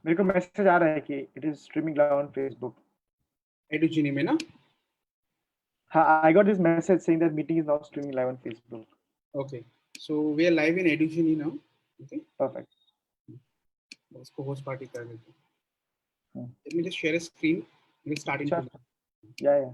मेरे को मैसेज आ रहा है कि it is streaming live on Facebook. Edugenie में ना? हाँ, I got this message saying that meeting is now streaming live on Facebook. Okay, so we are live in Edugenie now. Okay. Perfect. उसको host party कर देते हैं. Hmm. Let me just share a screen. We'll start in. Sure. Yeah.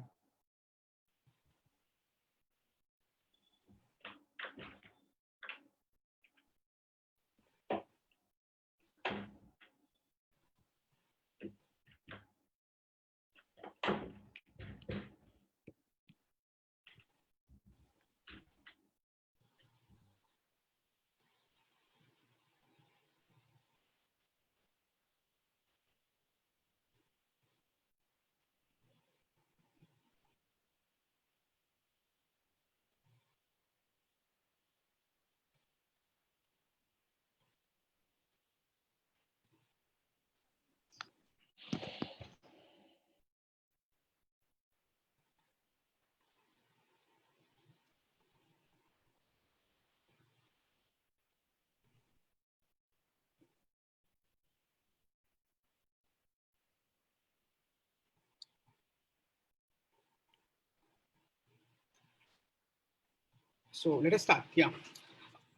So let us start. Yeah.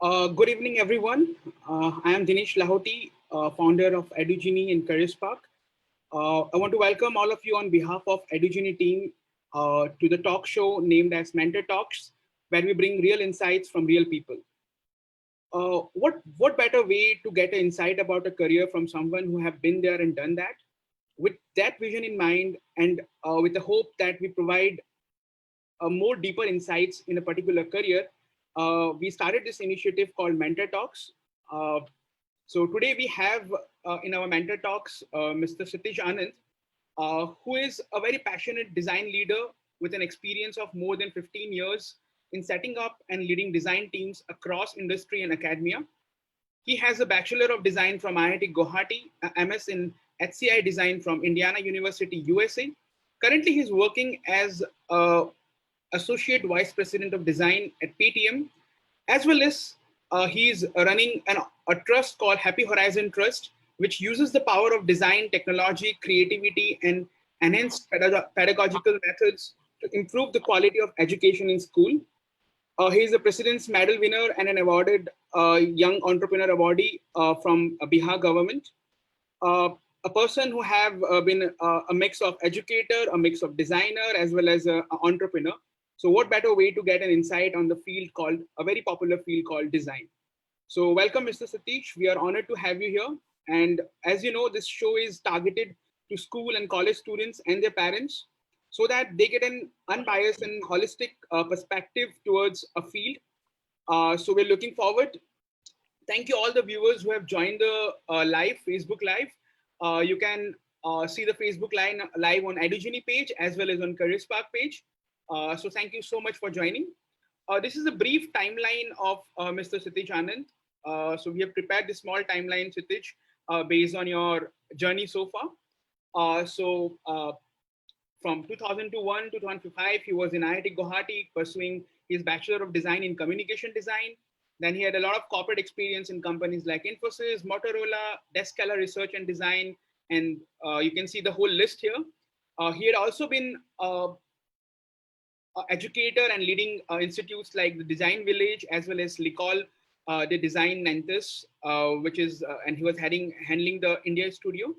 Good evening, everyone. I am Dinesh Lahoti, founder of Edugenie and CareerSpark. I want to welcome all of you on behalf of Edugenie team to the talk show named as Mentor Talks, where we bring real insights from real people. What better way to get an insight about a career from someone who have been there and done that? With that vision in mind, and with the hope that we provide more deeper insights in a particular career, we started this initiative called Mentor Talks. So today we have in our Mentor Talks, Mr. Kshitiz Anand, who is a very passionate design leader with an experience of more than 15 years in setting up and leading design teams across industry and academia. He has a Bachelor of Design from IIT Guwahati, a MS in HCI Design from Indiana University, USA. Currently, he's working as Associate Vice President of Design at Paytm, as well as he's running a trust called Happy Horizon Trust, which uses the power of design, technology, creativity, and enhanced pedagogical methods to improve the quality of education in school. He is the President's Medal winner and an awarded Young Entrepreneur Awardee from Bihar government. A person who have been a mix of educator, a mix of designer, as well as an entrepreneur. So what better way to get an insight on the field called, a very popular field called design. So welcome, Mr. Satish. We are honored to have you here. And as you know, this show is targeted to school and college students and their parents so that they get an unbiased and holistic perspective towards a field. So we're looking forward. Thank you all the viewers who have joined the live, Facebook Live. You can see the Facebook live on Edugenie page as well as on CareerSpark page. So thank you so much for joining. This is a brief timeline of Mr. Kshitiz Anand. So we have prepared this small timeline, Kshitiz, based on your journey so far. From 2001 to 2005, he was in IIT Guwahati pursuing his Bachelor of Design in Communication Design. Then he had a lot of corporate experience in companies like Infosys, Motorola, Descala Research and Design, and you can see the whole list here. He had also been educator and leading institutes like the Design Village as well as Licol, the Design Nantes, which is, and he was handling the India studio.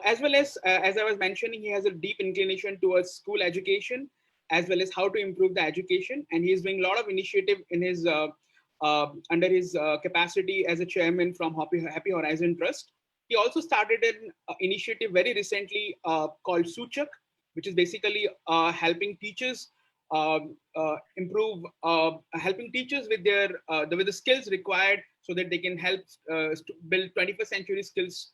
As well as I was mentioning, he has a deep inclination towards school education, as well as how to improve the education. And he is doing a lot of initiative in his under his capacity as a chairman from Happy Horizon Trust. He also started an initiative very recently called Suchak, which is basically helping teachers improve, helping teachers with their with the skills required so that they can help build 21st century skills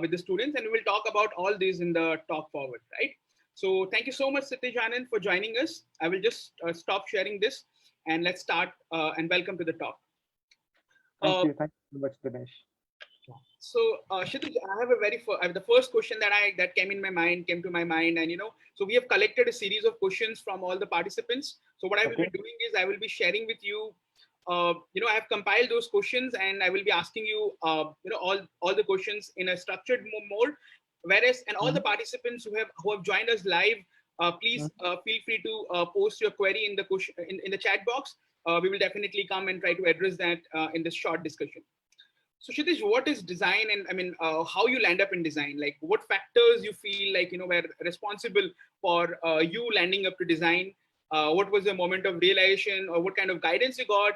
with the students. And we will talk about all these in the talk forward, right? So thank you so much, Kshitiz Anand, for joining us. I will just stop sharing this and let's start and welcome to the talk. Thank you so much, Dinesh. So Kshitiz, I have the first question that came to my mind, and so we have collected a series of questions from all the participants. So what I will be doing is I will be sharing with you I have compiled those questions, and I will be asking you, all the questions in a structured mode. Whereas, and all the participants who have joined us live, please feel free to post your query in the question in the chat box. We will definitely come and try to address that in this short discussion. So Kshitiz, what is design, and I mean, how you land up in design? Like, what factors you feel like were responsible for you landing up to design? What was the moment of realization, or what kind of guidance you got,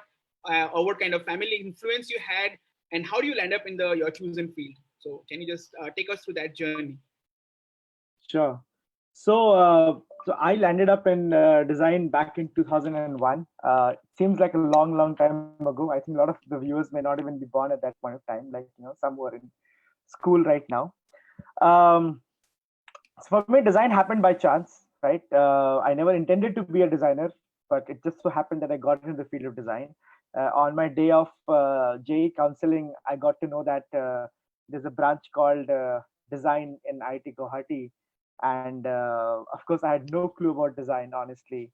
or what kind of family influence you had, and how do you land up in your chosen field? So can you just take us through that journey? Sure. So I landed up in design back in 2001. It seems like a long, long time ago. I think a lot of the viewers may not even be born at that point of time. Like some were in school right now. Um, so for me, design happened by chance, right? I never intended to be a designer, but it just so happened that I got into the field of design. On my day of JE counseling, I got to know that there's a branch called design in IIT Guwahati, and of course, I had no clue about design, honestly.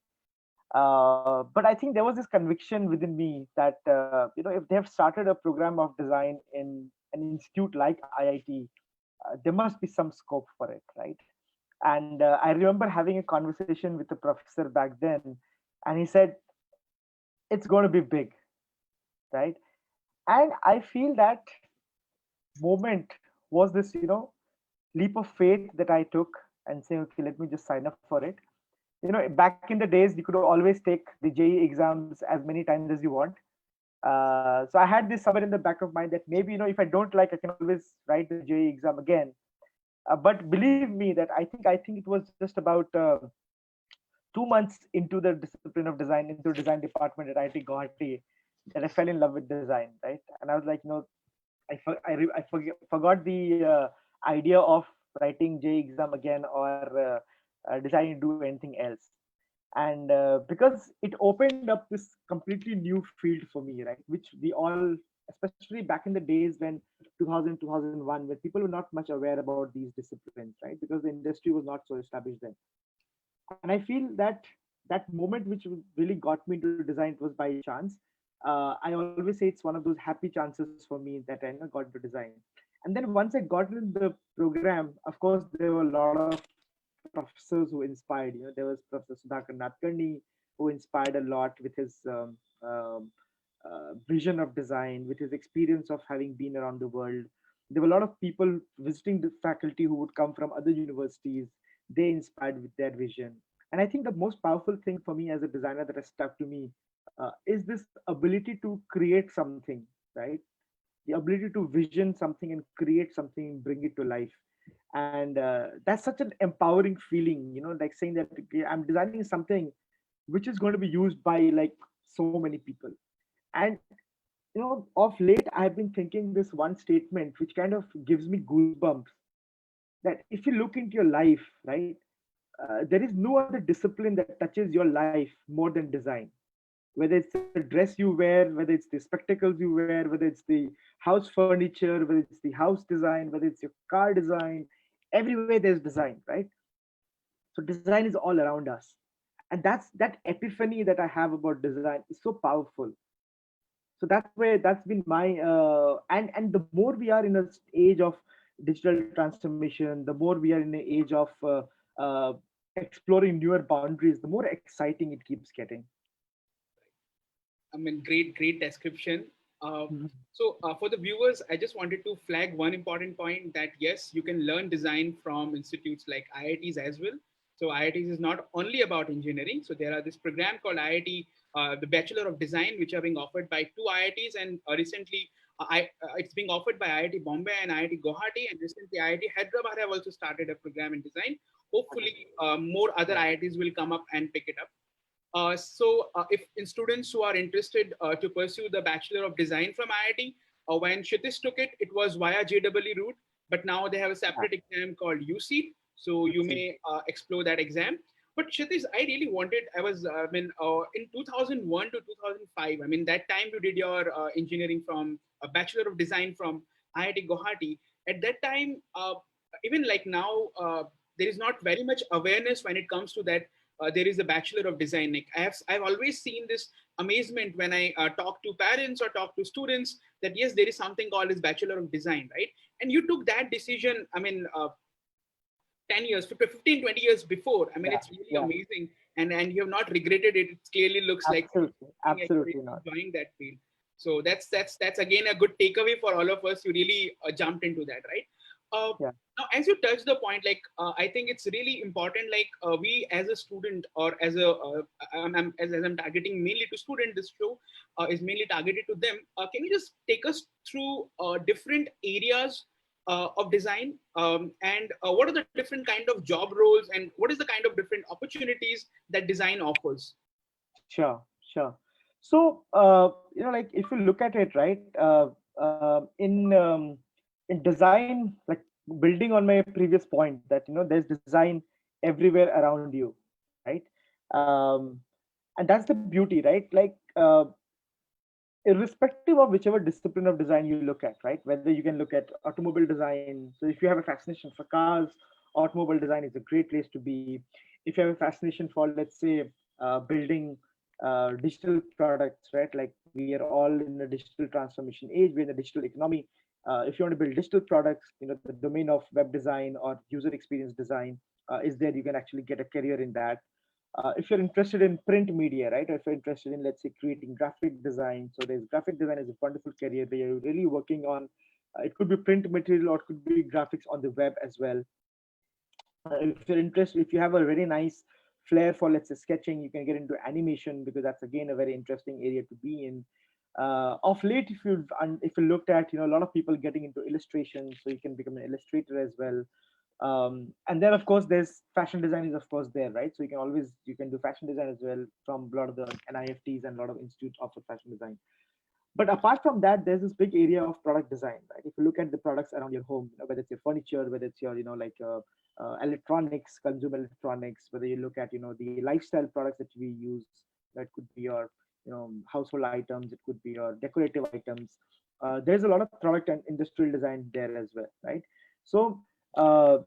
But I think there was this conviction within me that if they have started a program of design in an institute like IIT, there must be some scope for it, right? And I remember having a conversation with the professor back then, and he said, "It's going to be big," right? And I feel that moment was this, leap of faith that I took and saying, "Okay, let me just sign up for it." Back in the days, you could always take the JE exams as many times as you want. So I had this somewhere in the back of mind that maybe if I don't like, I can always write the JE exam again. But believe me that I think it was just about 2 months into the discipline of design, into design department at IIT Guwahati, that I fell in love with design, right? And I was like, I forgot the idea of writing J exam again, or deciding to do anything else. And because it opened up this completely new field for me, right? Which we all, especially back in the days when 2000, 2001, where people were not much aware about these disciplines, right? Because the industry was not so established then. And I feel that that moment which really got me into design, it was by chance. I always say it's one of those happy chances for me that I got into design. And then once I got in the program, of course there were a lot of professors who inspired. There was Professor Sudhakar Nadkarni, who inspired a lot with his um, vision of design, with his experience of having been around the world. There were a lot of people visiting the faculty who would come from other universities. They inspired with their vision. And I think the most powerful thing for me as a designer that has stuck to me is this ability to create something, right? The ability to vision something and create something and bring it to life. And that's such an empowering feeling, like saying that, okay, I'm designing something which is going to be used by like so many people. And of late I've been thinking this one statement which kind of gives me goosebumps, that if you look into your life, right, there is no other discipline that touches your life more than design. Whether it's the dress you wear, whether it's the spectacles you wear, whether it's the house furniture, whether it's the house design, whether it's your car design, everywhere there's design, right? So design is all around us. And that epiphany that I have about design is so powerful. So that's been my and the more we are in a age of digital transformation, the more we are in an age of uh, exploring newer boundaries, the more exciting it keeps getting. I mean, great description. Uh, Mhm. so for the viewers, I just wanted to flag one important point that yes, you can learn design from institutes like IITs as well. So IITs is not only about engineering. So there are this program called IIT, the Bachelor of Design, which are being offered by two IITs, and recently it's being offered by IIT Bombay and IIT Guwahati, and recently IIT Hyderabad have also started a program in design. Hopefully, more other IITs will come up and pick it up. So if in students who are interested to pursue the Bachelor of Design from IIT, when Kshitiz took it, it was via JEE route, but now they have a separate exam called UC. So you may explore that exam. But Kshitiz, I really wanted, in 2001 to 2005, I mean, that time you did your engineering from a Bachelor of Design from IIT Guwahati. At that time, even like now, there is not very much awareness when it comes to that there is a Bachelor of Design. Like I've always seen this amazement when I talk to parents or talk to students that yes, there is something called as Bachelor of Design, right? And you took that decision, I mean, 10 years, 15, 20 years before. I mean, Yeah, it's really yeah, amazing. And you have not regretted it. It clearly looks like absolutely, you're absolutely really not. enjoying that field. So that's again a good takeaway for all of us. You really jumped into that, right? Uh, Yeah, Now, as you touch the point, like I think it's really important. Like we, as a student, or as a, as I'm targeting mainly to student, this show is mainly targeted to them. Can you just take us through different areas of design, and what are the different kind of job roles, and what is the kind of different opportunities that design offers? sure, sure. So, like if you look at it, right, in design, like building on my previous point that there's design everywhere around you, right? Um, and that's the beauty, right? Like, irrespective of whichever discipline of design you look at, right? Whether you can look at automobile design. So if you have a fascination for cars, automobile design is a great place to be. If you have a fascination for, let's say, building digital products, right? Like we are all in a digital transformation age, we're in a digital economy. If you want to build digital products, the domain of web design or user experience design is there. You can actually get a career in that. If you're interested in print media, right, or if you're interested in, let's say, creating graphic design, so there's graphic design is a wonderful career where you're really working on, it could be print material or it could be graphics on the web as well. If you're interested, if you have a very nice flair for, let's say, sketching, you can get into animation, because that's again a very interesting area to be in. Of late, if you looked at, a lot of people getting into illustration, so you can become an illustrator as well. And then of course there's fashion design is of course there, right? So you can do fashion design as well from a lot of the NIFTs, and a lot of institutes offer fashion design. But apart from that, there's this big area of product design, right? If you look at the products around your home, whether it's your furniture, whether it's your, like electronics, consumer electronics, whether you look at, the lifestyle products that we use, that could be your, household items, it could be your decorative items. There's a lot of product and industrial design there as well, right? So uh,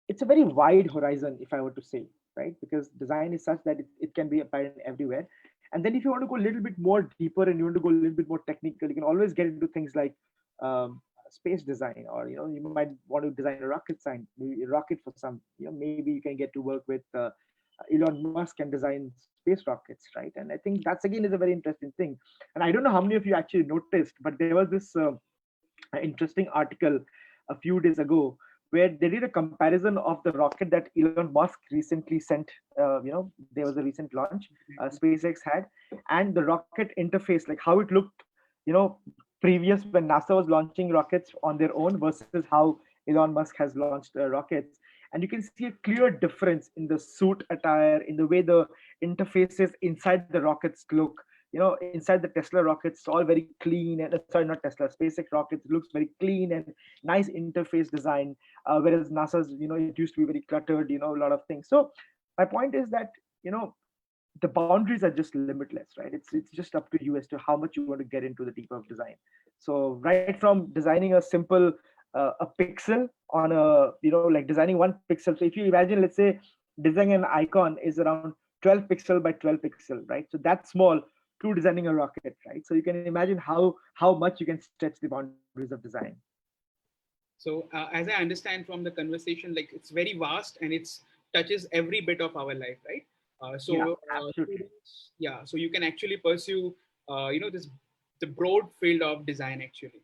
it's a very wide horizon, if I were to say, right? Because design is such that it can be apparent everywhere. And then if you want to go a little bit more deeper and you want to go a little bit more technical, you can always get into things like space design, or you might want to design a rocket sign, maybe a rocket for some, maybe you can get to work with Elon Musk and design space rockets, right? And I think that's again is a very interesting thing. And I don't know how many of you actually noticed, but there was this interesting article a few days ago where they did a comparison of the rocket that Elon Musk recently sent. There was a recent launch SpaceX had, and the rocket interface, like how it looked, you know, previous when NASA was launching rockets on their own versus how Elon Musk has launched rockets. And you can see a clear difference in the suit attire, in the way the interfaces inside the rockets look. Inside the Tesla rockets, it's all very clean, and sorry, not Tesla, SpaceX rockets, it looks very clean and nice interface design. Whereas NASA's, it used to be very cluttered, a lot of things. So my point is that, you know the boundaries are just limitless, right? It's just up to you as to how much you want to get into the deep of design. So right from designing a simple a pixel on a, like designing one pixel. So if you imagine, let's say designing an icon is around 12 pixel by 12 pixel, right? So that's small, to designing a rocket, right? So you can imagine how much you can stretch the boundaries of design. So as I understand from the conversation, like it's very vast and it's touches every bit of our life, right? Yeah, absolutely. Students, yeah, so you can actually pursue, this the broad field of design actually.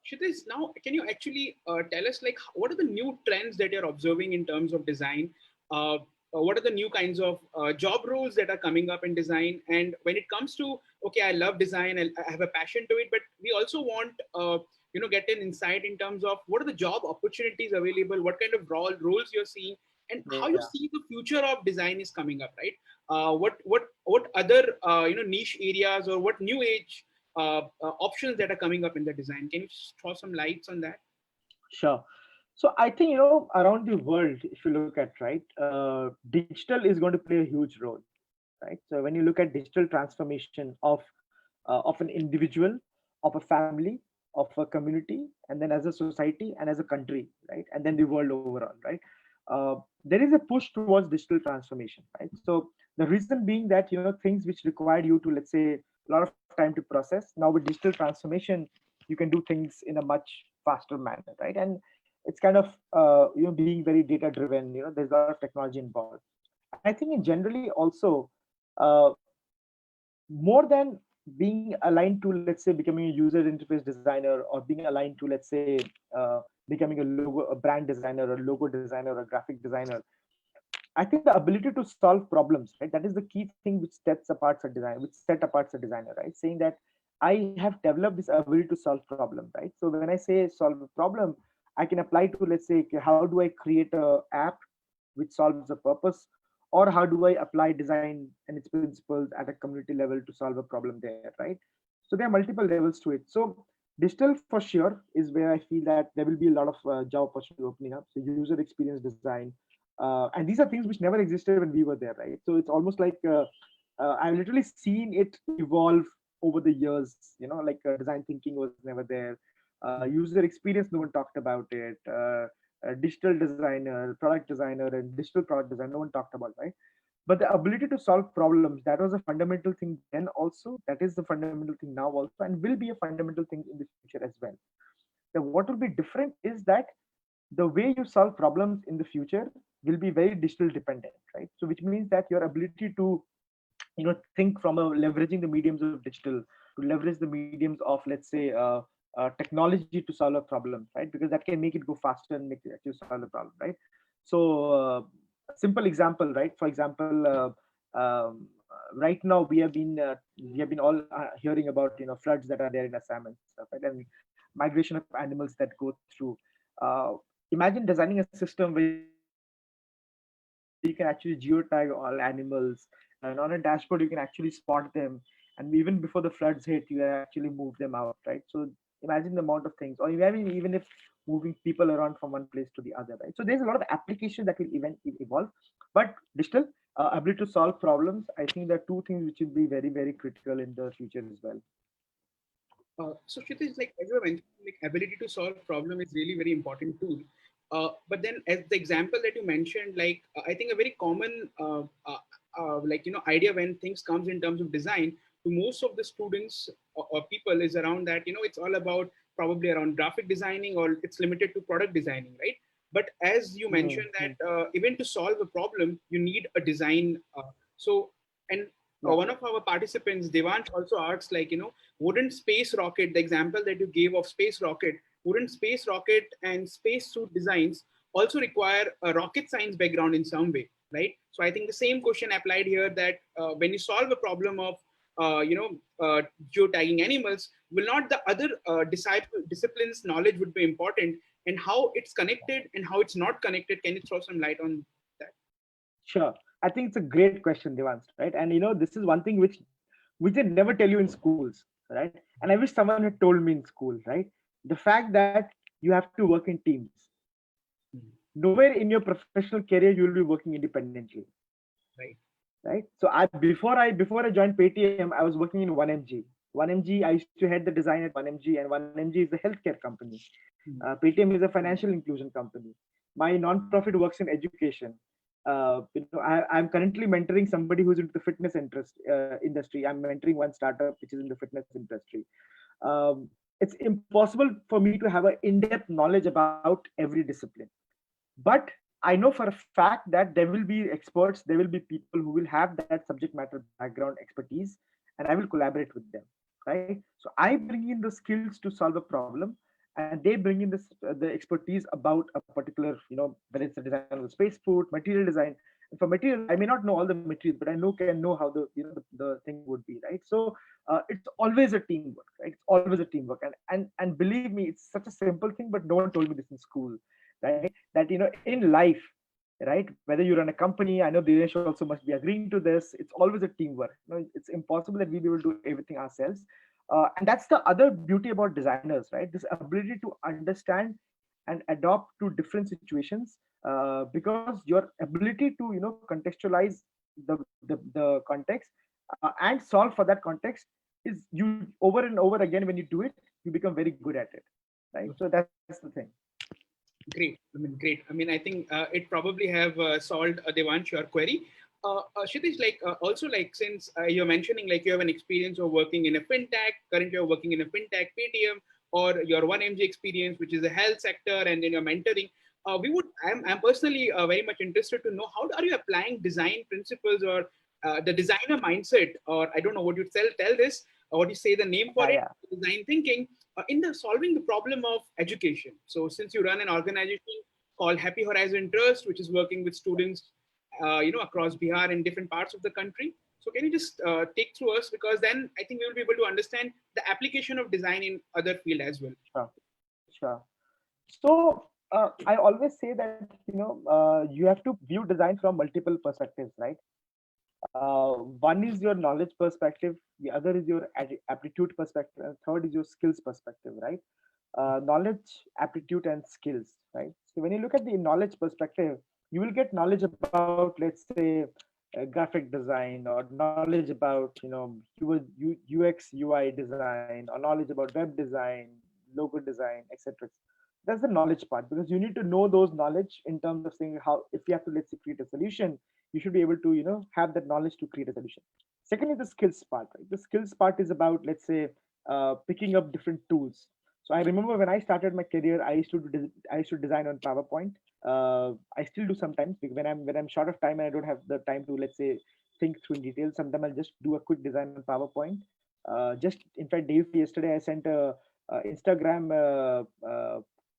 Kshitiz, now can you actually tell us like what are the new trends that you're observing in terms of design? What are the new kinds of job roles that are coming up in design? And when it comes to, okay, I love design, I have a passion to it, but we also want get an insight in terms of what are the job opportunities available, what kind of roles you're seeing, and how you Yeah. see the future of design is coming up, right? What other niche areas or what new age options that are coming up in the design? Can you throw some lights on that? Sure. So I think, around the world, if you look at, right, digital is going to play a huge role, right? So when you look at digital transformation of an individual, of a family, of a community, and then as a society and as a country, right, and then the world overall, right? There is a push towards digital transformation, right? So The reason being that, things which required you to, let's say, a lot of time to process, now with digital transformation, you can do things in a much faster manner, right? And it's kind of, being very data driven. There's a lot of technology involved. And I think in generally also, uh, more than being aligned to, let's say, becoming a user interface designer, or being aligned to, let's say, uh, becoming a brand designer, or logo designer, or graphic designer, I think the ability to solve problems, right? That is the key thing which sets apart a design, which set apart a designer, right? Saying that I have developed this ability to solve problem, right? So when I say solve a problem, I can apply to, let's say, okay, how do I create a app which solves a purpose, or how do I apply design and its principles at a community level to solve a problem there, right? So there are multiple levels to it. So digital for sure is where I feel that there will be a lot of job opportunity opening up. So user experience design, and these are things which never existed when we were there, right? So it's almost like, I've literally seen it evolve over the years. Like, design thinking was never there. User experience, no one talked about it. Digital designer, product designer, and digital product design, no one talked about, right? But the ability to solve problems, that was a fundamental thing then also. That is the fundamental thing now also, and will be a fundamental thing in the future as well. Now, what will be different is that the way you solve problems in the future will be very digital dependent, right? So which means that your ability to, think from a leveraging the mediums of digital, to leverage the mediums of, let's say, technology to solve a problem, right? Because that can make it go faster and make it actually solve the problem, right? So, a simple example, right? For example, right now we have been all hearing about, floods that are there in Assam and stuff, right? And migration of animals that go through. uh, Imagine designing a system where you can actually geotag all animals, and on a dashboard you can actually spot them, and even before the floods hit, you can actually move them out, right? So imagine the amount of things, or even if moving people around from one place to the other, right? So there's a lot of applications that will evolve. But digital, ability to solve problems, I think there are two things which will be very, very critical in the future as well. So Kshitiz, like as you mentioned, like ability to solve problem is really very important tool. But then, as the example that you mentioned, like I think a very common idea when things comes in terms of design to most of the students or people is around that it's all about probably around graphic designing or it's limited to product designing, right? But as you Hmm, mentioned that hmm. even to solve a problem, you need a design. So and Yeah, one of our participants, Devansh, also asks like wouldn't space rocket, the example that you gave of space rocket, wouldn't space rocket and space suit designs also require a rocket science background in some way, right? So I think the same question applied here that when you solve a problem of geotagging animals, will not the other disciplines knowledge would be important, and how it's connected and how it's not connected? Can you throw some light on that? sure. I think it's a great question, Devans, right? And this is one thing which they never tell you in schools, right? And I wish someone had told me in school, right? The fact that you have to work in teams. Mhm. Nowhere in your professional career you will be working independently, Right. right? So before I joined Paytm, I was working in 1MG. 1MG, I used to head the design at 1MG, and 1MG is a healthcare company. Mhm. Paytm is a financial inclusion company. My nonprofit works in education. I'm currently mentoring somebody who's into the fitness industry. I'm mentoring one startup which is in the fitness industry. It's impossible for me to have an in-depth knowledge about every discipline, but I know for a fact that there will be experts, there will be people who will have that subject matter background expertise, and I will collaborate with them, right? So I bring in the skills to solve a problem, and they bring in the expertise about a particular, whether it's the design of the spacesuit, material design. And for material, I may not know all the materials, but I can know how the thing would be, right? So it's always a teamwork, right? It's always a teamwork, and believe me, it's such a simple thing, but no one told me this in school, right? That in life, right, whether you run a company, I know Dinesh also must be agreeing to this, it's always a teamwork. It's impossible that we be able to do everything ourselves. And that's the other beauty about designers, right? This ability to understand and adopt to different situations, because your ability to contextualize the context, and solve for that context, is you over and over again. When you do it, you become very good at it, right? So that's the thing. Great. I mean, great. I mean, I think it probably have solved Devansh your query. Kshitiz, also since you're mentioning you have an experience of working in a fintech, currently you're working in a fintech, Paytm, or your 1MG experience, which is the health sector, and then you're mentoring. I'm personally very much interested to know how are you applying design principles or the designer mindset, or I don't know what you tell this, or what you say the name for Yeah, it, yeah. design thinking, in the solving the problem of education. So since you run an organization called Happy Horizon Trust, which is working with students across Bihar and different parts of the country. So can you just take through us, because then I think we will be able to understand the application of design in other field as well. Sure, sure. So I always say that you have to view design from multiple perspectives, right? One is your knowledge perspective, the other is your aptitude perspective, and third is your skills perspective, right? Knowledge, aptitude, and skills, right? So when you look at the knowledge perspective, you will get knowledge about, let's say, graphic design, or knowledge about UX UI design, or knowledge about web design, logo design, etc. That's the knowledge part, because you need to know those knowledge in terms of saying how, if you have to, let's say, create a solution, you should be able to have that knowledge to create a solution. Second is the skills part, right? The skills part is about, let's say, picking up different tools. So I remember when I started my career, I used to design on PowerPoint. I still do sometimes, because when I'm short of time and I don't have the time to, let's say, think through in detail. Sometimes I'll just do a quick design on PowerPoint. Just in fact, day before yesterday, I sent a Instagram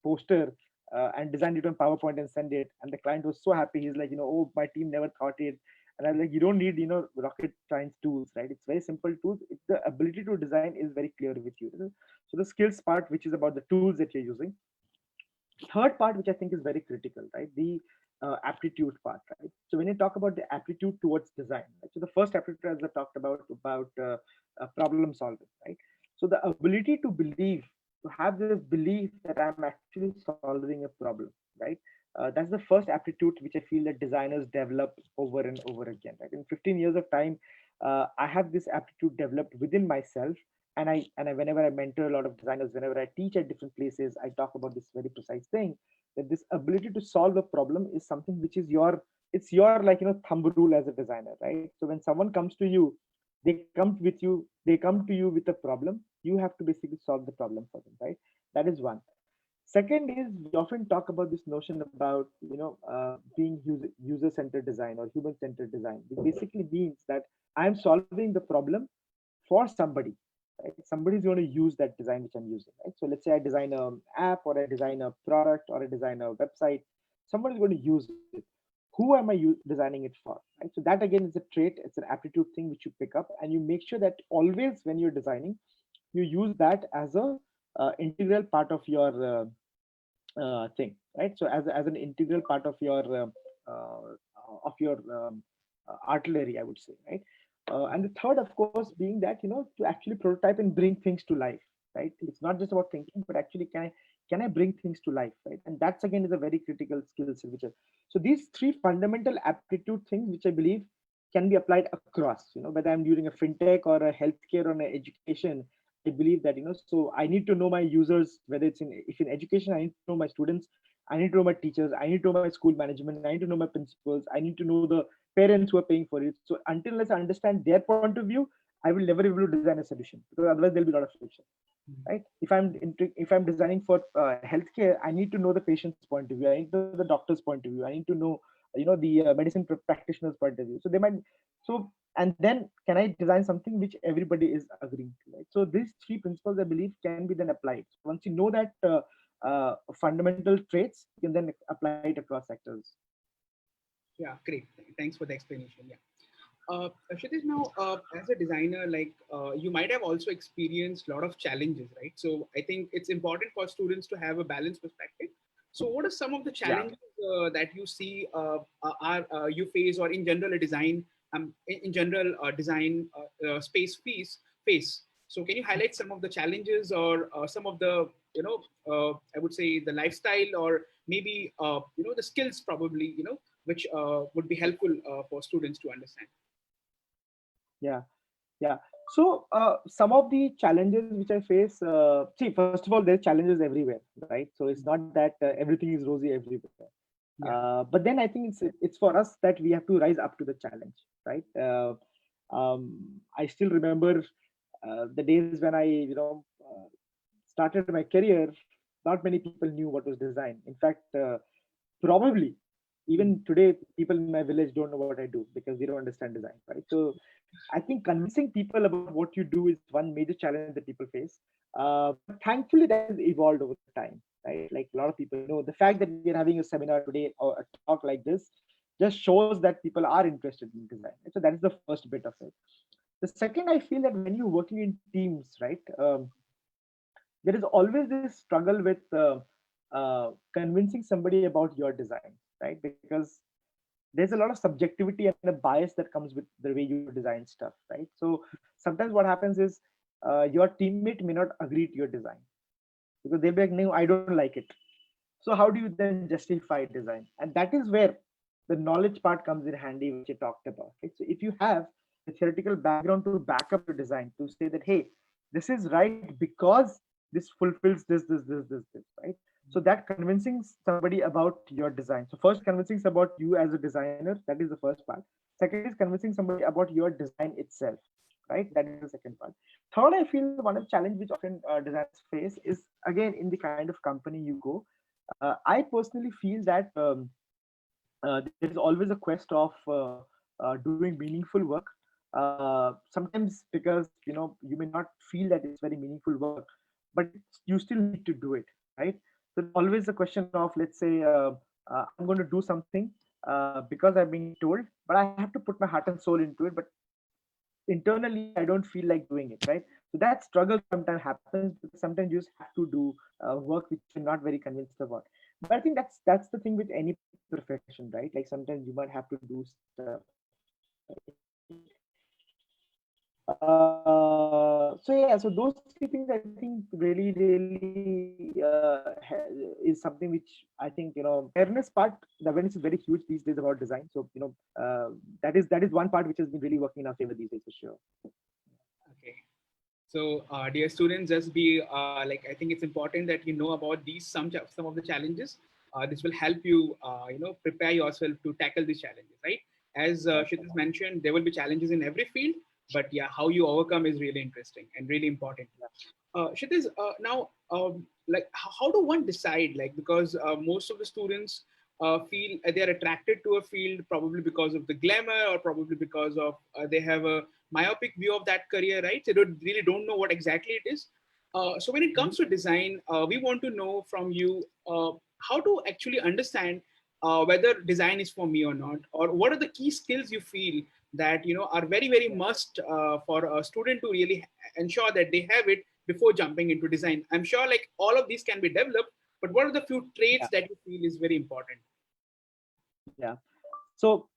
poster and designed it on PowerPoint and sent it. And the client was so happy. He's like, oh, my team never thought it. And I'm like, you don't need, rocket science tools, right? It's very simple tools. The ability to design is very clear with you. So the skills part, which is about the tools that you're using. Third part, which I think is very critical, right? The aptitude part, right? So when you talk about the aptitude towards design, right? So the first aptitude, as I talked about problem solving, right? So the ability to believe, to have this belief that I'm actually solving a problem, right? That's the first aptitude which I feel that designers develop over and over again, right? In 15 years of time, I have this aptitude developed within myself. And whenever I mentor a lot of designers, whenever I teach at different places, I talk about this very precise thing, that this ability to solve a problem is something which is it's your, like, thumb rule as a designer, right? So when someone comes to you, they come to you with a problem. You have to basically solve the problem for them, right? That is one. Second is, we often talk about this notion about being user centered design or human centered design. It basically means that I'm solving the problem for somebody, right? Somebody's going to use that design which I'm using, right? So let's say I design an app, or I design a product, or I design a website. Somebody's going to use it. Who am I designing it for, right? So that again is a trait, it's an aptitude thing which you pick up, and you make sure that always when you're designing, you use that as a integral part of your thing, right? So as an integral part of your artillery, I would say, right? And the third, of course, being that to actually prototype and bring things to life, right? It's not just about thinking, but actually, can I bring things to life, right? And that's again is a very critical skill set. So these three fundamental aptitude things, which I believe can be applied across, whether I'm using a fintech or a healthcare or an education. I believe that so I need to know my users, whether if in education, I need to know my students, I need to know my teachers, I need to know my school management, I need to know my principals, I need to know the parents who are paying for it. So until unless I understand their point of view, I will never be able to design a solution, because otherwise there'll be a lot of friction, right? If I'm designing for healthcare, I need to know the patient's point of view, I need to know the doctor's point of view, I need to know the medicine practitioner's point of view. So they might so and then can I design something which everybody is agreeing to, right? So these three principles, I believe, can be then applied. So once you know that fundamental traits, you can then apply it across sectors. Yeah, great. Thanks for the explanation. Yeah. Kshitiz, now as a designer, you might have also experienced a lot of challenges, right? So I think it's important for students to have a balanced perspective. So what are some of the Yeah. challenges that you see are you face, or in general a design in general design space face? So can you highlight some of the challenges, or some of the I would say the lifestyle, or maybe the skills probably which would be helpful for students to understand? Yeah. Yeah. So some of the challenges which I face, see, first of all, there's challenges everywhere, right? So it's not that everything is rosy everywhere. Yeah. But then I think it's for us that we have to rise up to the challenge, right? I still remember the days when I started my career. Not many people knew what was design. In fact, probably Mm. even today, people in my village don't know what I do because they don't understand design, right? So I think convincing people about what you do is one major challenge that people face. But thankfully, that has evolved over time, right? Like a lot of people know the fact that we're having a seminar today or a talk like this just shows that people are interested in design. So that is the first bit of it. The second, I feel that when you're working in teams, right, there is always this struggle with convincing somebody about your design, right? Because there's a lot of subjectivity and a bias that comes with the way you design stuff, right? So sometimes what happens is your teammate may not agree to your design because they'll be like, no, I don't like it. So how do you then justify design? And that is where the knowledge part comes in handy, which you talked about, right? So if you have the theoretical background to back up your design, to say that, hey, this is right because this fulfills this, right? So that convincing somebody about your design. So first convincing about you as a designer, that is the first part. Second is convincing somebody about your design itself, right? That is the second part. Third, I feel one of the challenge which often designers face is again in the kind of company you go. I personally feel that there is always a quest of doing meaningful work. Sometimes because you may not feel that it's very meaningful work, but you still need to do it, right? So there's always a question of, let's say, I'm going to do something because I'm being told, but I have to put my heart and soul into it. But internally, I don't feel like doing it, right? So that struggle sometimes happens because sometimes you just have to do work which you're not very convinced about. But I think that's the thing with any profession, right? Like sometimes you might have to do stuff, right? So yeah, so those three things I think really is something which I think awareness part. The awareness is very huge these days about design. So that is one part which has been really working in our favor these days for sure. Okay. So, dear students, just be like, I think it's important that you know about these some of the challenges. This will help you, prepare yourself to tackle these challenges, right? As Kshitiz mentioned, there will be challenges in every field, but yeah, how you overcome is really interesting and really important. Kshitiz, now, like, how do one decide? Like, because most of the students feel they are attracted to a field probably because of the glamour or probably because of they have a myopic view of that career, right? They really don't know what exactly it is. So when it Mhm. comes to design, we want to know from you how to actually understand whether design is for me or not, or what are the key skills you feel that are very very Yeah. must for a student to really ensure that they have it before jumping into design. I'm sure like all of these can be developed, but what are the few traits Yeah. that you feel is very important? Yeah. So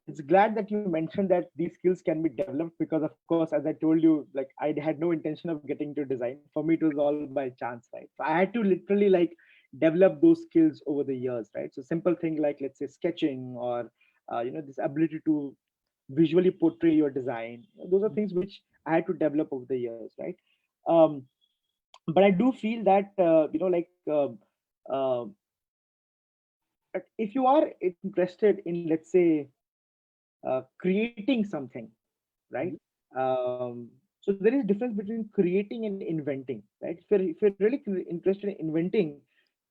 it's glad that you mentioned that these skills can be developed because, of course, as I told you, like I had no intention of getting to design. For me, it was all by chance, right? So I had to literally like develop those skills over the years, right? So simple thing like, let's say, sketching or this ability to visually portray your design. Those are things which I had to develop over the years, right? Um, but I do feel that if you are interested in, let's say, creating something, right? Mhm. So there is difference between creating and inventing, right? If you're really interested in inventing,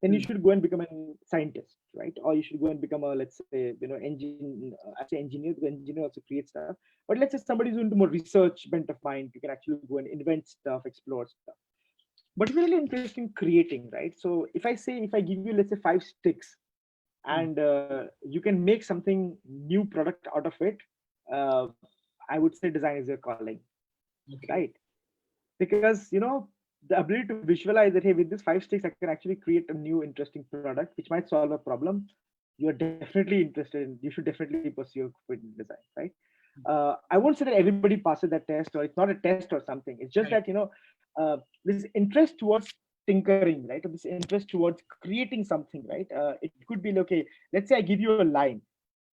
then you Mm. should go and become a scientist, right? Or you should go and become a, let's say, engine. I say engineer because engineer also creates stuff. But let's say somebody's into more research bent of mind, you can actually go and invent stuff, explore stuff. But it's really interesting creating, right? So if I give you, let's say, five sticks, Mm. and you can make something new product out of it, uh, I would say design is your calling, Okay. right? Because the ability to visualize that, hey, with these five sticks I can actually create a new interesting product which might solve a problem. You're definitely interested in, you should definitely pursue with design, right? I won't say that everybody passes that test, or it's not a test or something. It's just that Right. this interest towards tinkering, right? Or this interest towards creating something, right? It could be, okay, let's say I give you a line,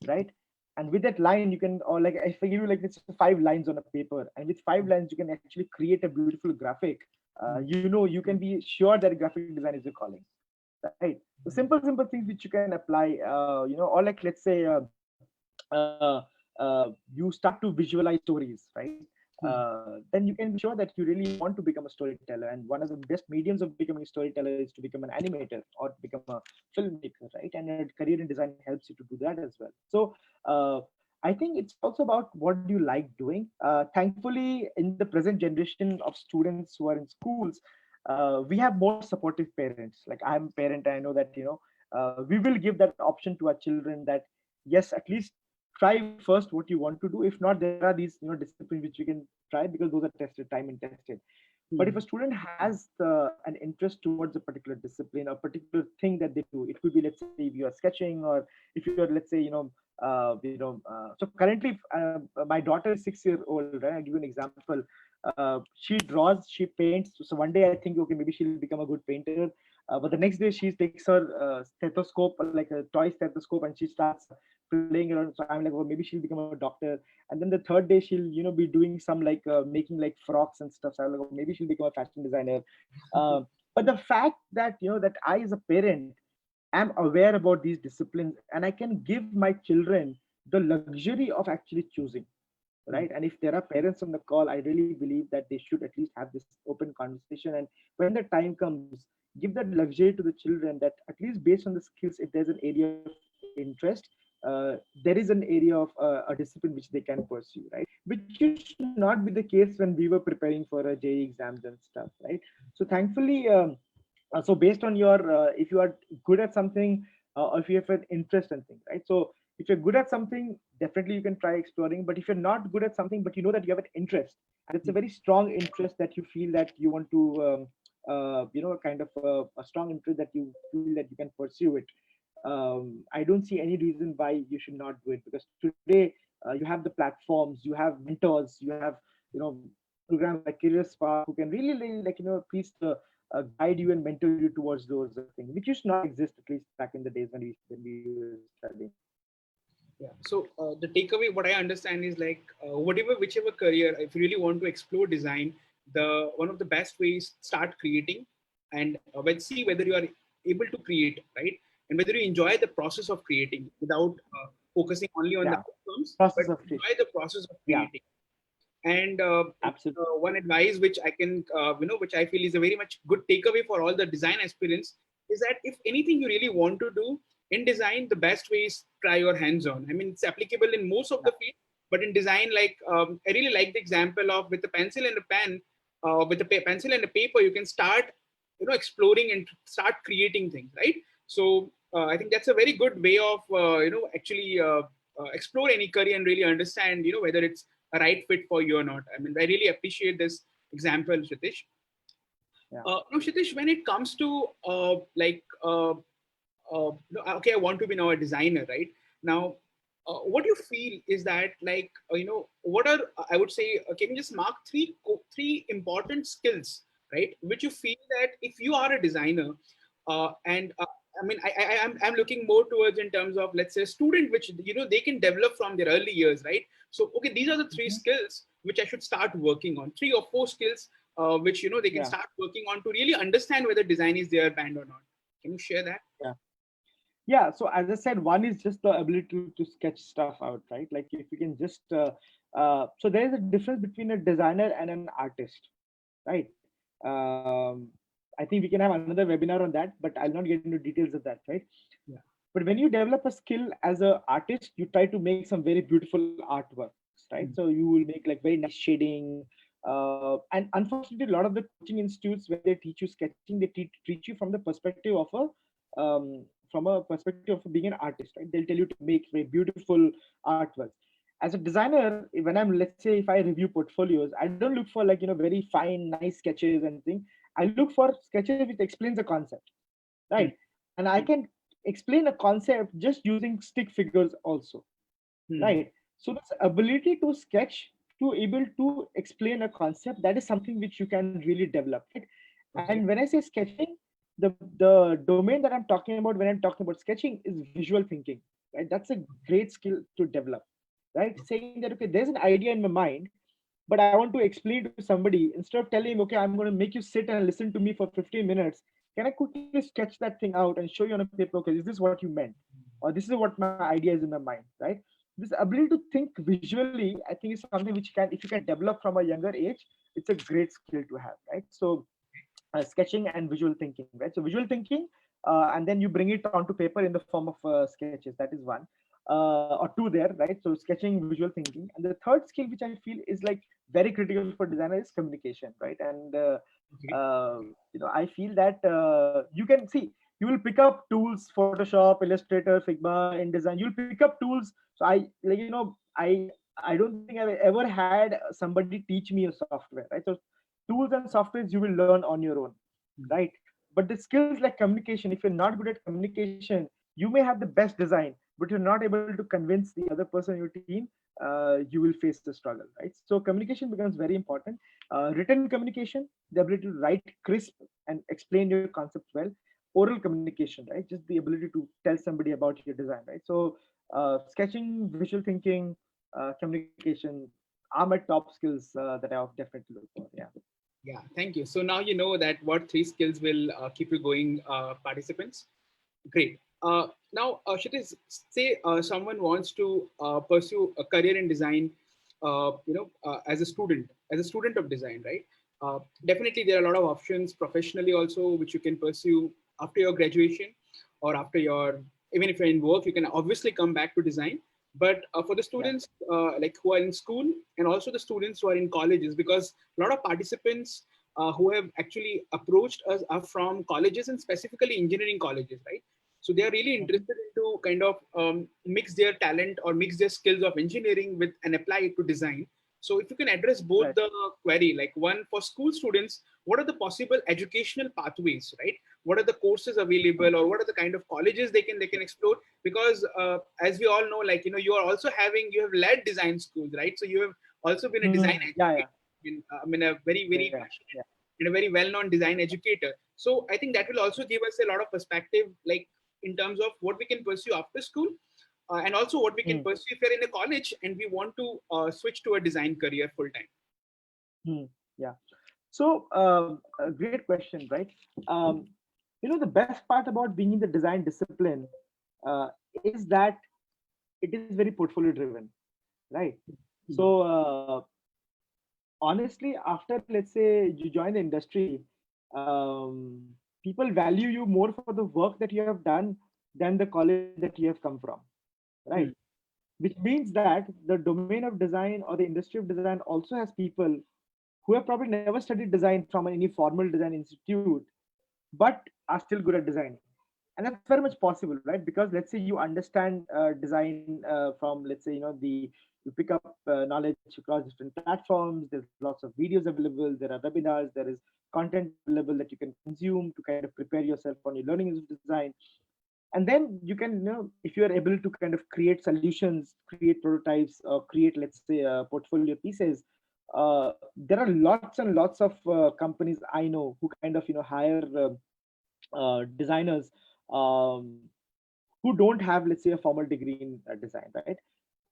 right? And with that line you can, or like if I give you like this five lines on a paper, and with five lines you can actually create a beautiful graphic. Mm. You can be sure that graphic design is your calling. right? So simple things which you can apply, or like let's say uh, you start to visualize stories, right? Then you can be sure that you really want to become a storyteller, and one of the best mediums of becoming a storyteller is to become an animator or become a filmmaker, right? And your career in design helps you to do that as well. So uh, I think it's also about what do you like doing. Thankfully, in the present generation of students who are in schools, we have more supportive parents. Like I'm a parent, I know that we will give that option to our children that yes, at least try first what you want to do. If not, there are these disciplines which you can try because those are tested, time and tested. But if a student has an interest towards a particular discipline or particular thing that they do, it could be, let's say, if you are sketching, or if you're, let's say, so currently, my daughter is 6 years old, right? I'll give you an example. She draws, she paints. So one day I think, okay, maybe she'll become a good painter. But the next day she takes her stethoscope, like a toy stethoscope, and she starts playing around. So I'm like, oh, maybe she'll become a doctor. And then the third day she'll be doing some like making like frocks and stuff. So I'm like, oh, maybe she'll become a fashion designer. But the fact that that I as a parent am aware about these disciplines, and I can give my children the luxury of actually choosing, right? And if there are parents on the call, I really believe that they should at least have this open conversation, and when the time comes, give that luxury to the children that at least based on the skills, if there's an area of interest, there is an area of a discipline which they can pursue, right? Which used to not be the case when we were preparing for a JEE exams and stuff, right? So thankfully, so based on your if you are good at something, or if you have an interest in things, right? So if you're good at something, definitely you can try exploring. But if you're not good at something but you know that you have an interest, and it's a very strong interest that you feel that you want to kind of a strong interest that you feel that you can pursue it, I don't see any reason why you should not do it, because today you have the platforms, you have mentors, you have you know programs like CareerSpark who can really like please guide you and mentor you towards those things, which used to not exist at least back in the days when we were studying. Yeah. So the takeaway, what I understand is like whatever, whichever career, if you really want to explore design, the one of the best ways start creating, and let's see whether you are able to create, right, and whether you enjoy the process of creating without focusing only on the Yeah, outcomes, but process of change. enjoy the process of Yeah, creating. And absolutely. one advice which I can, which I feel is a very much good takeaway for all the design aspirants is that if anything you really want to do in design, the best way is try your hands on. I mean, it's applicable in most of Yeah, the field, but in design, like I really like the example of with a pencil and a pen, with a pencil and a paper, you can start, exploring and start creating things, right? So I think that's a very good way of, actually explore any career and really understand, whether it's a right fit for you or not. I mean, I really appreciate this example, Kshitiz. yeah. No, Kshitiz, when it comes to okay, I want to be now a designer, right? Now, what you feel is that what are, I would say, can you just mark three important skills, right? Which you feel that if you are a designer, and I mean, I'm looking more towards in terms of, let's say, a student, which they can develop from their early years, right? So, okay, these are the three Mhm. skills which I should start working on. 3 or 4 skills which they can Yeah, start working on to really understand whether design is their band or not. Can you share that? yeah. Yeah, so as I said, one is just the ability to sketch stuff out, right? Like if you can just so there is a difference between a designer and an artist, right? um, I think we can have another webinar on that, but I'll not get into details of that, right? Yeah. But when you develop a skill as an artist, you try to make some very beautiful artworks, right? So you will make like very nice shading, and unfortunately a lot of the coaching institutes, when they teach you sketching, they teach you from the perspective of a perspective of being an artist, right? They'll tell you to make very beautiful artworks. As a designer, when I'm, let's say, if I review portfolios, I don't look for like very fine nice sketches and things. I look for sketches which explains the concept, right? Hmm. And I can explain a concept just using stick figures also, Hmm. right? So this ability to sketch, to able to explain a concept, that is something which you can really develop, right? And Okay. when I say sketching, the domain that I'm talking about when I'm talking about sketching is visual thinking, right? That's a great skill to develop, right? Saying that, okay, there's an idea in my mind, but I want to explain to somebody, instead of telling, okay, I'm going to make you sit and listen to me for 15 minutes, can I quickly sketch that thing out and show you on a paper? Okay, is this what you meant, or this is what my idea is in my mind, right? This ability to think visually, I think, is something which can, if you can develop from a younger age, it's a great skill to have, right? So sketching and visual thinking, right? So visual thinking, and then you bring it onto paper in the form of sketches. That is one, or two there, right? So sketching, visual thinking, and the third skill which I feel is like very critical for designer is communication, right? And Okay. I feel that you can see, you will pick up tools, Photoshop, Illustrator, Figma, InDesign. You'll pick up tools. So I like, I don't think I've ever had somebody teach me a software, right? So tools and softwares you will learn on your own, right? But the skills like communication, if you're not good at communication, you may have the best design, but you're not able to convince the other person in your team, you will face the struggle, right? So communication becomes very important. Written communication, the ability to write crisp and explain your concepts well. Oral communication, right? Just the ability to tell somebody about your design, right? So sketching, visual thinking, communication are my top skills that I'll definitely look for. Yeah. Yeah, thank you. So now you know that what three skills will keep you going, participants. Great. Kshitiz, say someone wants to pursue a career in design, as a student of design, right? Definitely, there are a lot of options professionally also, which you can pursue after your graduation, or after your, even if you're in work, you can obviously come back to design. But for the Yeah. students like who are in school, and also the students who are in colleges, because a lot of participants who have actually approached us are from colleges, and specifically engineering colleges, right? So they are really Mhm. interested into kind of mix their talent or mix their skills of engineering with and apply it to design. So if you can address both Right. the query, like one for school students, what are the possible educational pathways, right? What are the courses available, or what are the kind of colleges they can explore? Because as we all know, like, you are also you have led design schools, right? So you have also been a design Yeah. Yeah. educator. I mean, a very, Yeah. very passionate and a very well-known design educator. So I think that will also give us a lot of perspective, like in terms of what we can pursue after school, and also what we can Hmm. pursue if we're in a college and we want to switch to a design career full time. Hmm. Yeah. So, a great question, right? Um, the best part about being in the design discipline is that it is very portfolio driven, right? So, honestly, after, let's say, you join the industry, people value you more for the work that you have done than the college that you have come from, right? Hmm. Which means that the domain of design or the industry of design also has people who have probably never studied design from any formal design institute, but are still good at designing. And that's very much possible, right? Because let's say you understand design from, let's say, you pick up knowledge across different platforms. There's lots of videos available. There are webinars. There is content available that you can consume to kind of prepare yourself on your learning of design. And then you can, if you are able to kind of create solutions, create prototypes, or create, let's say, portfolio pieces, there are lots and lots of companies I know who kind of hire designers um, who don't have, let's say, a formal degree in design, right?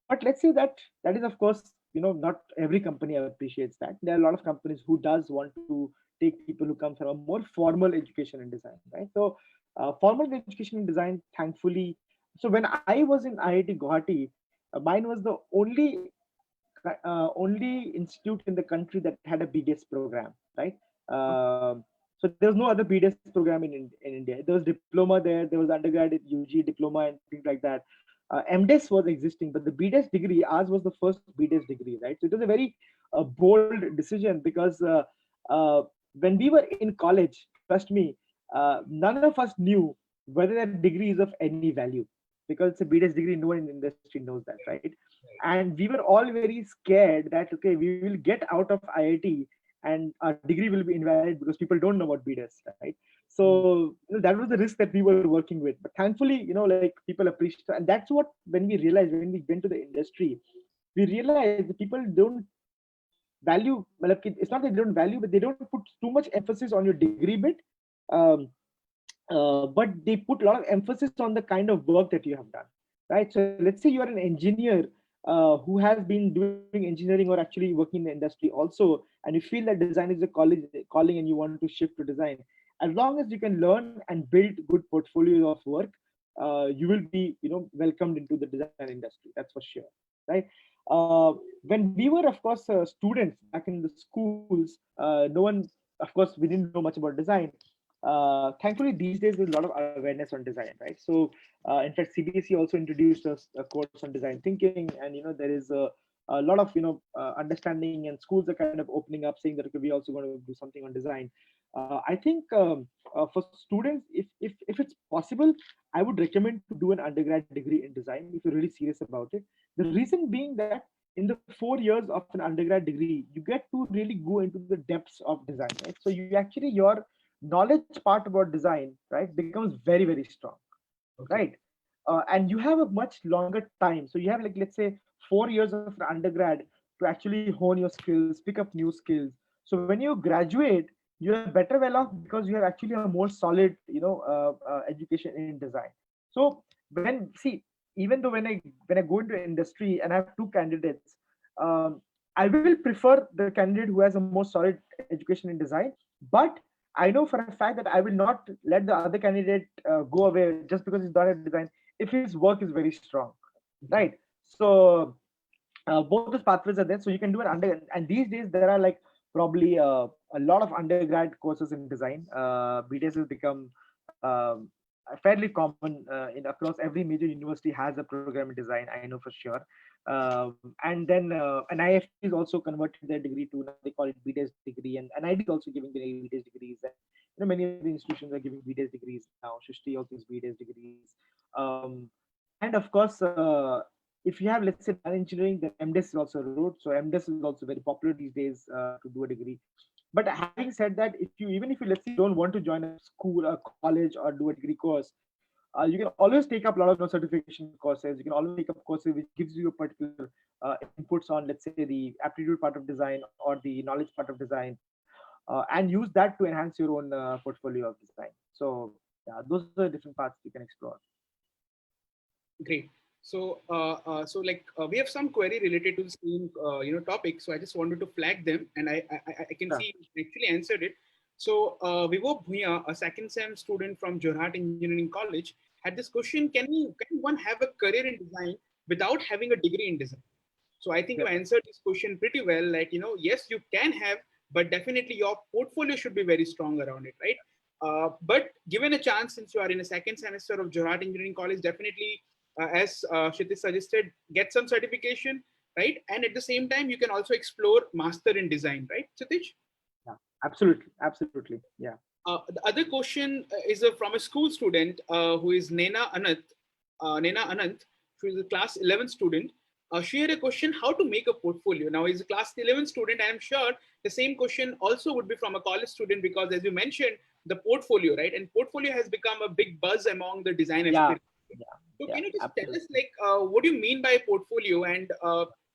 But let's say that that is, of course, not every company appreciates that. There are a lot of companies who does want to take people who come from a more formal education in design, right? So formal education in design, thankfully. So when I was in IIT Guwahati, mine was the only institute in the country that had a BDS program, right? So there was no other BDS program in India. There was diploma there, there was undergraduate UG diploma and things like that. MDes was existing, but the BDS degree, ours was the first BDS degree, right? So it was a very bold decision because when we were in college, trust me, none of us knew whether that degree is of any value, because it's a BDS degree. No one in the industry knows that, right? And we were all very scared that, okay, we will get out of IIT and our degree will be invalid because people don't know what BDS, right? So that was the risk that we were working with. But thankfully, like, people appreciate, and that's what, when we realized, when we went to the industry, we realized that people don't value, it's not that they don't value, but they don't put too much emphasis on your degree bit. um, but they put a lot of emphasis on the kind of work that you have done, right? So let's say you are an engineer who has been doing engineering or actually working in the industry also, and you feel that design is a college calling and you want to shift to design. as long as you can learn and build good portfolio of work, you will be, welcomed into the design industry. That's for sure, right? uh, when we were, of course, students back in the schools, no one, of course, we didn't know much about design. Thankfully, these days there's a lot of awareness on design, right? So in fact, CBSE also introduced us a course on design thinking, and there is a lot of understanding, and schools are kind of opening up, saying that, okay, we also going to do something on design. I think for students, if it's possible, I would recommend to do an undergrad degree in design if you're really serious about it. The reason being that in the 4 years of an undergrad degree, you get to really go into the depths of design, right? So you actually, your knowledge part about design, right, becomes very, very strong, Okay. right? And you have a much longer time. So you have, like, let's say, 4 years of an undergrad to actually hone your skills, pick up new skills. So when you graduate, you are better well off because you have actually a more solid, education in design. So when, see, even though when I go into industry and I have two candidates, um, I will prefer the candidate who has a more solid education in design, but I know for a fact that I will not let the other candidate go away just because he's not at design if his work is very strong, Okay. right? So both those pathways are there. So you can do an under, and these days there are, like, probably a lot of undergrad courses in design. BTS has become fairly common in across every major university has a program in design. I know for sure. And then an IFT is also converted their degree to, now they call it BTS degree, and NID is also giving the BTS degrees, and many of the institutions are giving BTS degrees now. Shristi also is BTS degrees. um, and of course, if you have, let's say, design engineering, then MDes is also a route. So MDes is also very popular these days to do a degree. But having said that, if you, even if you, let's say, you don't want to join a school, a college, or do a degree course, you can always take up a lot of certification courses. You can always take up courses which gives you a particular inputs on, let's say, the aptitude part of design or the knowledge part of design, and use that to enhance your own portfolio of design. So yeah, those are the different paths you can explore. Great. So we have some query related to the same topic. So I just wanted to flag them, and I can Sure. see you actually answered it. So Vivek Bhuya, a second sem student from Jorhat Engineering College, had this question: Can one have a career in design without having a degree in design? So I think you Yep. answered this question pretty well. Like, yes, you can have, but definitely your portfolio should be very strong around it, right? But given a chance, since you are in a second semester of Jorhat Engineering College, definitely, as Kshitiz suggested, get some certification, right? And at the same time, you can also explore master in design, right, Kshitiz? Yeah. Absolutely. Absolutely. Yeah. The other question is from a school student who is Nena Anant. Nena Anant, who is a class 11 student. She had a question how to make a portfolio. Now, he's a class 11 student. I am sure the same question also would be from a college student because, as you mentioned, the portfolio, right? And portfolio has become a big buzz among the design Yeah. aspirants. Yeah. So, Yeah. can you just tell us, Absolutely. like, what do you mean by portfolio? And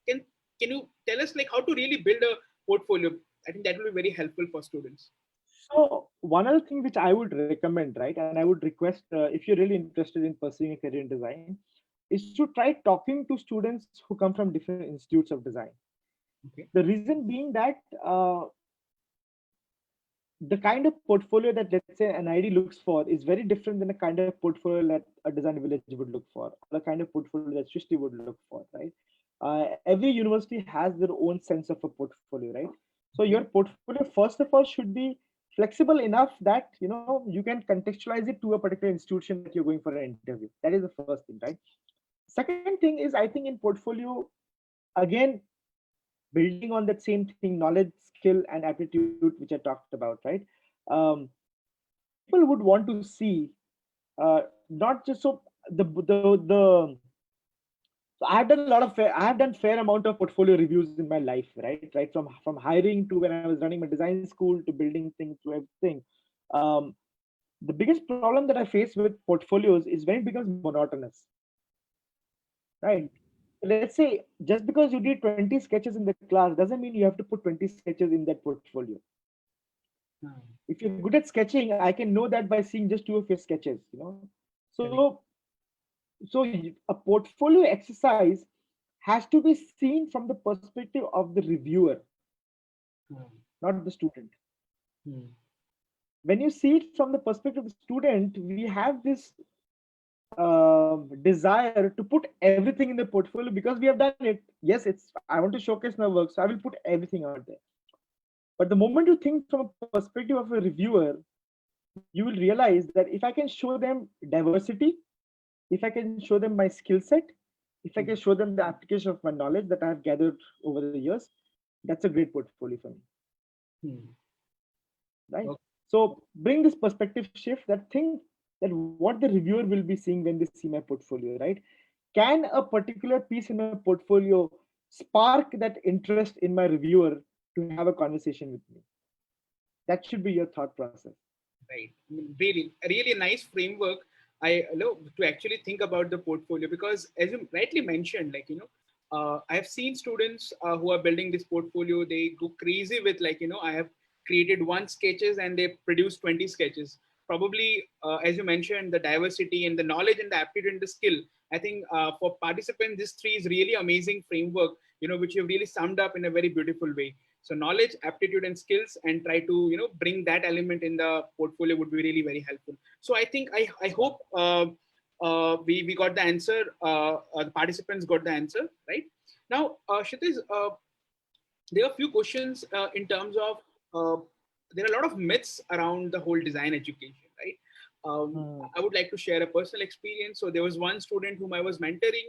can can you tell us, like, how to really build a portfolio? I think that will be very helpful for students. So one other thing which I would recommend, right, and I would request, if you're really interested in pursuing a career in design, is to try talking to students who come from different institutes of design. Okay. The reason being that the kind of portfolio that, let's say, an ID looks for is very different than the kind of portfolio that a design village would look for, or the kind of portfolio that Srishti would look for, right? Every university has their own sense of a portfolio, right? So your portfolio, first of all, should be flexible enough that you can contextualize it to a particular institution that you're going for an interview. That is the first thing, right? Second thing is, I think in portfolio, again, building on that same thing, knowledge, skill, and aptitude, which I talked about, right? um, People would want to see, not just so the so I have done a lot of I have done fair amount of portfolio reviews in my life, right from hiring to when I was running my design school to building things to everything. um, the biggest problem that I face with portfolios is when it becomes monotonous, right? Let's say just because you did 20 sketches in the class doesn't mean you have to put 20 sketches in that portfolio. Hmm. If you're good at sketching, I can know that by seeing just two of your sketches. Correct. So so a portfolio exercise has to be seen from the perspective of the reviewer, Hmm. not the student. Hmm. when you see it from the perspective of the student, we have this desire to put everything in the portfolio because we have done it. Yes, it's I want to showcase my work, so I will put everything out there. But the moment you think from a perspective of a reviewer, you will realize that if I can show them diversity, if I can show them my skill set, if I can show them the application of my knowledge that I have gathered over the years, that's a great portfolio for me, Hmm. right? Okay. So bring this perspective shift, that think that what the reviewer will be seeing when they see my portfolio, right? Can a particular piece in my portfolio spark that interest in my reviewer to have a conversation with me? That should be your thought process. Right. I mean, really, really a nice framework. I love to actually think about the portfolio because, as you rightly mentioned, I have seen students who are building this portfolio. They go crazy with I have created one sketches and they produce 20 sketches. Probably, as you mentioned, the diversity and the knowledge and the aptitude and the skill. I think for participants, this three is really amazing framework. Which you've really summed up in a very beautiful way. So knowledge, aptitude, and skills, and try to bring that element in the portfolio would be really very helpful. So I think I hope we got the answer. The participants got the answer right now. Kshitiz, there are a few questions in terms of there are a lot of myths around the whole design education, right? Hmm. I would like to share a personal experience. So there was one student whom I was mentoring.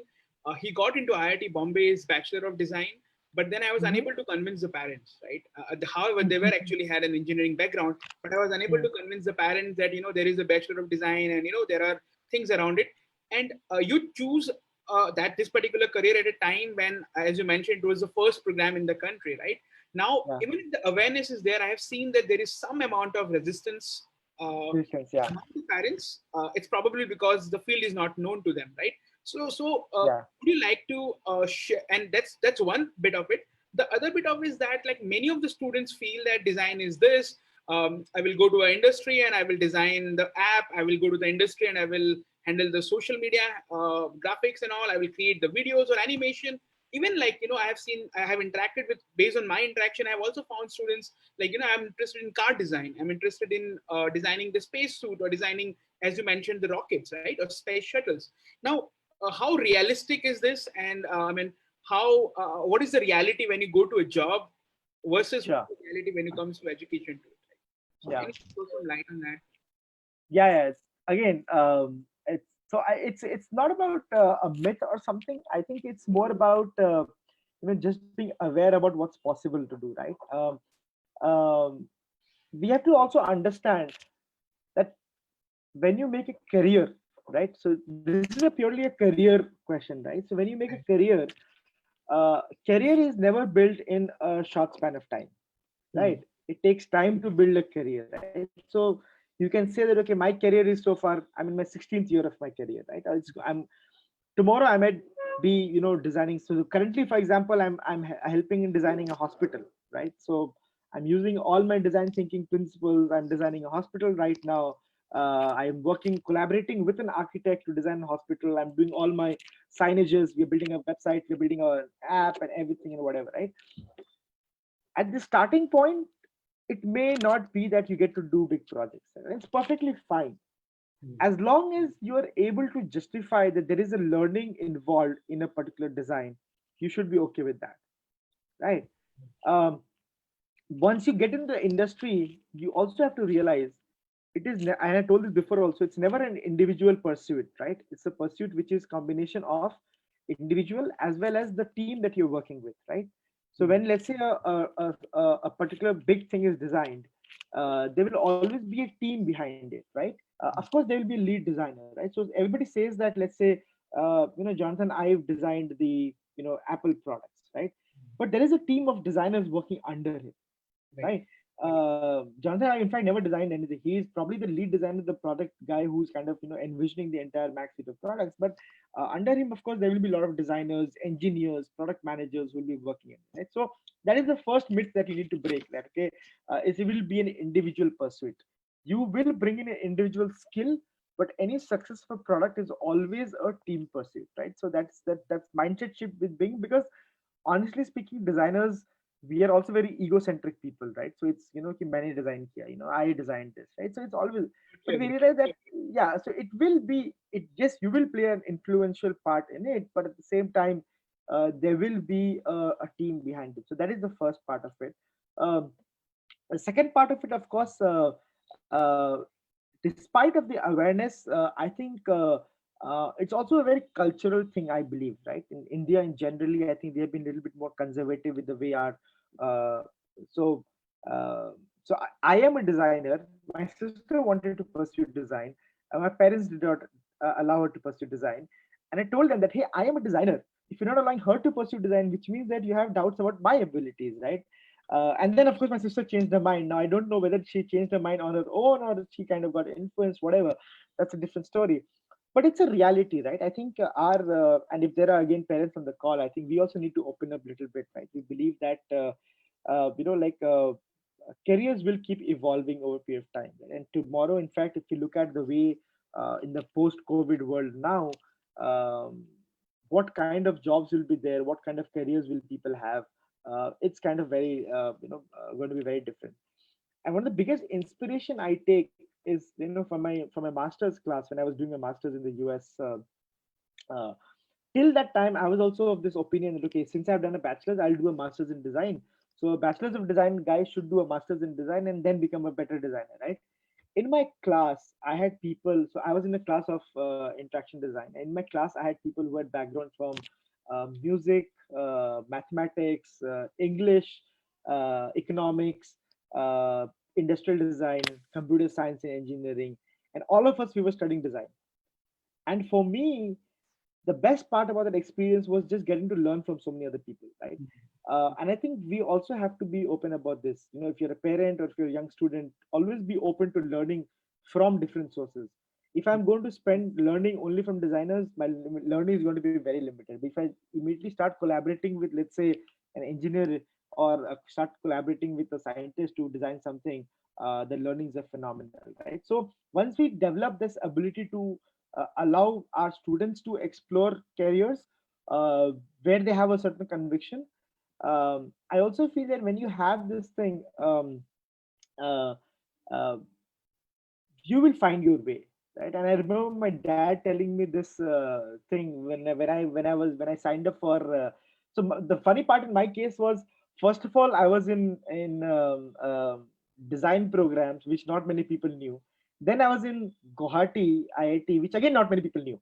He got into IIT Bombay's Bachelor of Design, but then I was Mhm. unable to convince the parents, right? However, they were actually had an engineering background, but I was unable Hmm. to convince the parents that there is a Bachelor of Design and there are things around it. And you choose that this particular career at a time when, as you mentioned, it was the first program in the country, right? Now, Yeah. even if the awareness is there, I have seen that there is some amount of resistance Resistance. Yeah. among the parents. It's probably because the field is not known to them, right? So, Yeah. would you like to share? And that's one bit of it. The other bit of it is that like many of the students feel that design is this. I will go to an industry and I will design the app. I will go to the industry and I will handle the social media graphics and all. I will create the videos or animation. Even I have interacted with, based on my interaction, I've also found students I'm interested in car design. I'm interested in designing the space suit or designing, as you mentioned, the rockets, right, or space shuttles. Now, how realistic is this? And I mean, how what is the reality when you go to a job versus what Sure. is the reality when it comes to education too? Right? So Yeah. can you throw some light on that? Yeah. Yeah. Again, it's not about a myth or something. I think it's more about just being aware about what's possible to do, right? Um, we have to also understand that when you make a career, right? So this is a purely a career question, right? So when you make a Right. career, career is never built in a short span of time, Hmm. right? It takes time to build a career, right? So you can say that, okay, my career is so far, I'm in my 16th year of my career, right? I'm tomorrow I might be designing. So currently, for example, I'm helping in designing a hospital, right? So I'm using all my design thinking principles. I'm designing a hospital right now. I'm working collaborating with an architect to design a hospital. I'm doing all my signages. We're building a website, we're building an app and everything and whatever, right? At the starting point, it may not be that you get to do big projects, and it's perfectly fine Hmm. as long as you are able to justify that there is a learning involved in a particular design. You should be okay with that, right? um, Once you get in the industry, you also have to realize and I told this before also, it's never an individual pursuit, right? It's a pursuit which is combination of individual as well as the team that you're working with, right? So Hmm. when, let's say, a particular big thing is designed, there will always be a team behind it, right? Of course there will be a lead designer, right? So everybody says that, let's say, Jonathan, I've designed the Apple products, right? But there is a team of designers working under him, Right. right? Jonathan, I in fact never designed anything. He is probably the lead designer, the product guy who's kind of envisioning the entire Mac suite of products. But under him, of course, there will be a lot of designers, engineers, product managers who will be working in it. Right? So that is the first myth that you need to break. That, okay, is it will be an individual pursuit. You will bring in an individual skill, but any successful product is always a team pursuit, right? So that's mindset shift with Bing, because honestly speaking, designers we are also very egocentric people, right? So it's, कि मैंने design किया, I designed this, right? So it's always, but we Totally realize that, yeah, so it will be, yes, you will play an influential part in it, but at the same time, there will be a team behind it. So that is the first part of it. Um, the second part of it, of course, despite of the awareness, I think it's also a very cultural thing, I believe, right? In India, in generally, I think they have been a little bit more conservative with the way our uh, so uh, I am a designer. My sister wanted to pursue design. My parents did not allow her to pursue design, and I told them that, hey, I am a designer. If you're not allowing her to pursue design, which means that you have doubts about my abilities, right? And then, of course, my sister changed her mind. Now, I don't know whether she changed her mind on her own or she kind of got influenced, whatever. That's a different story. But it's a reality, right? I think and if there are again parents on the call, I think we also need to open up a little bit, right? We believe that, like careers will keep evolving over a period of time. Right? And tomorrow, in fact, if you look at the way in the post COVID world now, um, what kind of jobs will be there, what kind of careers will people have, it's kind of very going to be very different. And one of the biggest inspiration I take is, from my master's class when I was doing my master's in the US. Uh, Till that time, I was also of this opinion that, okay, since I've done a bachelor's, I'll do a master's in design. So a bachelor's of design guy should do a master's in design and then become a better designer, right? In my class, I had people. So I was in a class of interaction design. In my class, I had people who had background from music, mathematics, English, economics, uh, industrial design, computer science, and engineering, and all of us, we were studying design. And for me, the best part about that experience was just getting to learn from so many other people, right? And I think we also have to be open about this. If you're a parent or if you're a young student, always be open to learning from different sources. If I'm going to spend learning only from designers, my learning is going to be very limited. But if I immediately start collaborating with, let's say, an engineer, or start collaborating with a scientist to design something, the learnings are phenomenal, right? So once we develop this ability to allow our students to explore careers uh, where they have a certain conviction. I also feel that when you have this thing, uh, uh, you will find your way, right? And I remember my dad telling me this thing when I signed up for the funny part in my case was, first of all, I was in design programs which not many people knew. Then I was in Guwahati IIT, which again not many people knew,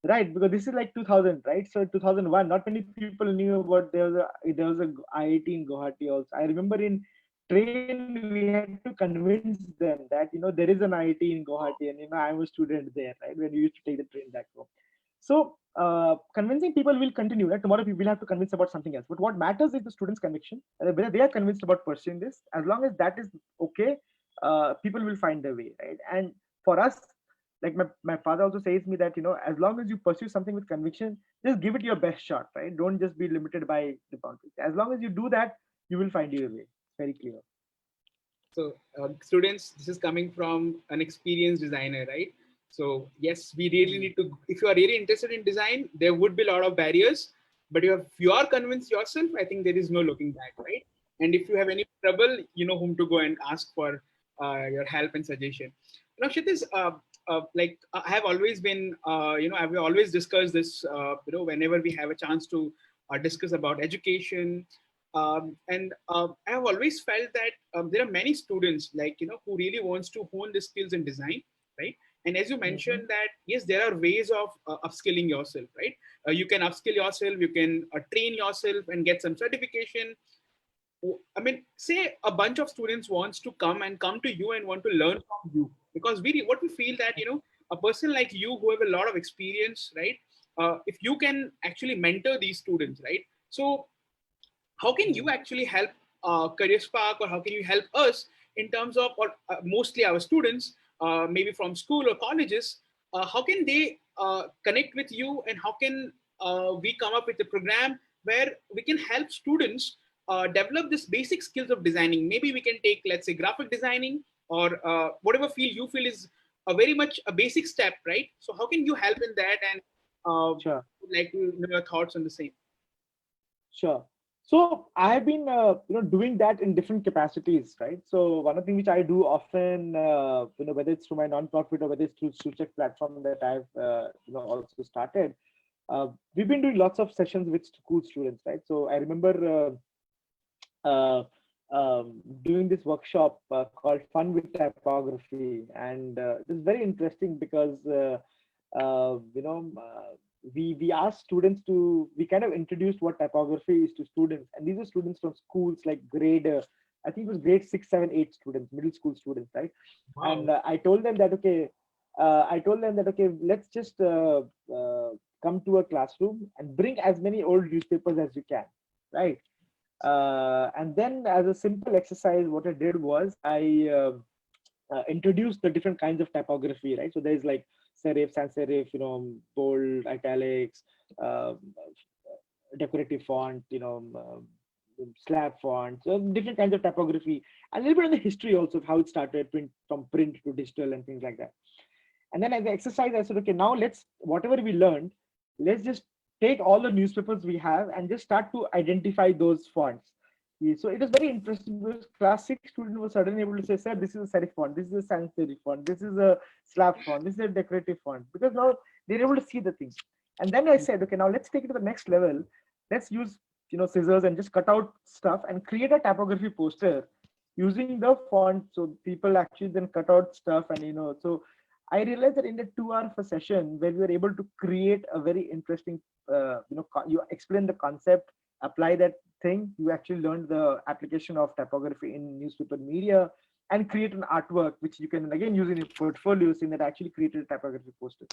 right? Because this is like 2000, right? So 2001, not many people knew about there was a IIT in Guwahati also. I remember in train we had to convince them that, there is an IIT in Guwahati, and I'm a student there, right? When we used to take the train back home. So convincing people will continue, right? Tomorrow we will have to convince about something else. But what matters is the student's conviction, whether they are convinced about pursuing this. As long as that is okay, people will find their way, right? And for us, like my father also says me that, as long as you pursue something with conviction, just give it your best shot, right? Don't just be limited by the boundaries. As long as you do that, you will find your way. It's very clear. So, students, this is coming from an experienced designer, right? So, yes, we really Hmm. need to, if you are really interested in design, there would be a lot of barriers. But if you are convinced yourself, I think there is no looking back, right? And if you have any trouble, you know whom to go and ask for your help and suggestion. Now, Kshitiz, I have always been, I've always discussed this, whenever we have a chance to discuss about education, and I have always felt that there are many students, who really wants to hone the skills in design, right? And as you Hmm. mentioned that, yes, there are ways of upskilling yourself, right? You can upskill yourself, you can train yourself and get some certification. I mean, say a bunch of students wants to come to you and want to learn from you, because what we feel that, a person like you who have a lot of experience, right? If you can actually mentor these students, right? So how can you actually help CareerSpark, or how can you help us in terms of, or mostly our students, maybe from school or colleges, how can they connect with you, and how can we come up with a program where we can help students develop this basic skills of designing? Maybe we can take, let's say, graphic designing, or whatever field you feel is a very much a basic step, right? So how can you help in that, and uh, Sure. like to know your thoughts on the same? Sure. So I have been, doing that in different capacities, right? So one of the things which I do often, whether it's through my nonprofit or whether it's through SuCheck platform that I've, also started, we've been doing lots of sessions with school students, right? So I remember doing this workshop called Fun with Typography, and it was very interesting because we asked students to we kind of introduced what typography is to students, and these are students from schools like grade I think it was grade 6, 7, 8 students, middle school students, right? And Wow. I told them that okay, let's just come to a classroom and bring as many old newspapers as you can, right? And then as a simple exercise, what I did was I introduced the different kinds of typography, right? So there's like serif, sans serif, bold, italics, decorative font, slab font, so different kinds of typography, a little bit of the history also of how it started, from print to digital and things like that. And then as the exercise, I said, okay, now let's, whatever we learned, let's just take all the newspapers we have and just start to identify those fonts. Yeah, so it was very interesting because class 6 student was suddenly able to say, sir, this is a serif font, this is a sans serif font, this is a slab font, this is a decorative font, because now they're able to see the things. And then I said, okay, now let's take it to the next level. Let's use, scissors and just cut out stuff and create a typography poster using the font. So people actually then cut out stuff, and so I realized that in the 2 hour of a session where we were able to create a very interesting, you explain the concept, apply that thing, you actually learned the application of typography in newspaper media, and create an artwork which you can again use in your portfolio, saying that I actually created a typography poster.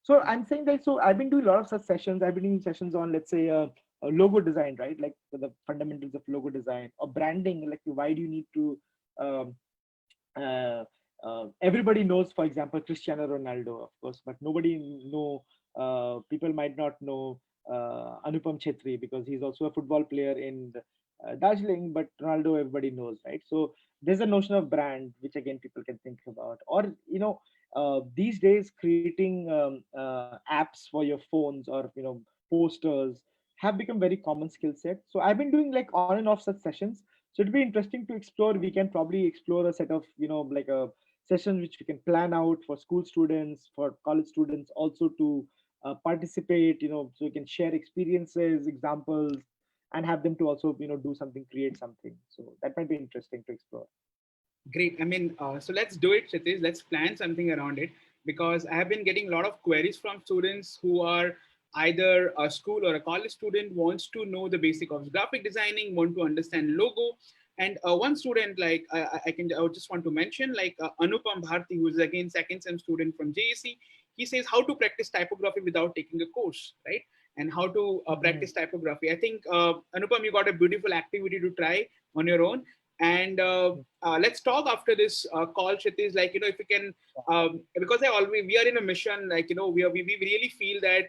So I'm saying that, so I've been doing a lot of such sessions. I've been doing sessions on, let's say, a logo design, right? Like the fundamentals of logo design or branding, like why do you need to um, uh, everybody knows, for example, Cristiano Ronaldo, of course, but nobody know. People might not know Anupam Chetri because he's also a football player in Darjeeling, but Ronaldo everybody knows, right? So there's a notion of brand which again people can think about, or these days creating apps for your phones, or posters have become very common skill set. So I've been doing like on and off such sessions, so it'd be interesting to explore. We can probably explore a set of, like a session which we can plan out for school students, for college students also to participate, so we can share experiences, examples, and have them to also, do something, create something. So that might be interesting to explore. Great. I mean, so let's do it, Kshitiz. Let's plan something around it, because I have been getting a lot of queries from students who are either a school or a college student, wants to know the basic of graphic designing, want to understand logo. And one student, like I would just want to mention, like Anupam Bharti, who is again second sem student from JEC. He says how to practice typography without taking a course, right? And how to Mhm. practice typography. I think Anupam, you got a beautiful activity to try on your own. And let's talk after this call, Kshitiz. Like, if you can, because we are in a mission, like, we really feel that,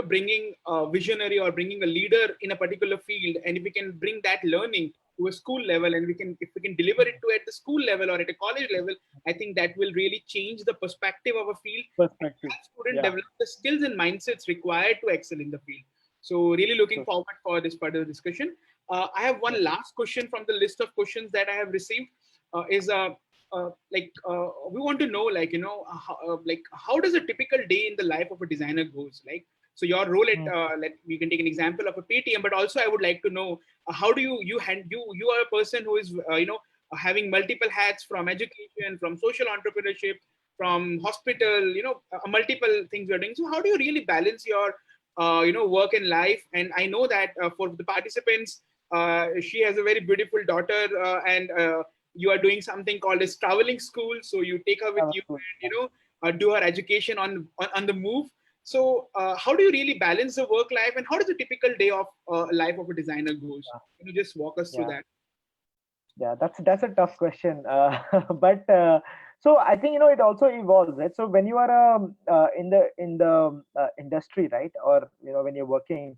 bringing a visionary or bringing a leader in a particular field, and if we can bring that learning to a school level, and if we can deliver it to at the school level or at a college level, I think that will really change the perspective of a field and Perspective. help students Yeah. develop the skills and mindsets required to excel in the field. So really looking Sure. forward for this part of the discussion. I have Yeah. one last question from the list of questions that I have received. Is we want to know, like, how does a typical day in the life of a designer goes? Like, so your role at, Mm. like, we can take an example of a Paytm, but also I would like to know how do you are a person who is having multiple hats, from education, from social entrepreneurship, from hospital, multiple things you're doing. So how do you really balance your work and life? And I know that for the participants, she has a very beautiful daughter, and you are doing something called as traveling school. So you take her with That was you cool. and do her education on the move. So how do you really balance the work life, and how does a typical day of life of a designer goes? Yeah. Can you just walk us through Yeah. that? Yeah, that's a tough question. But so I think it also evolves, right? So when you are in the industry, right, or when you're working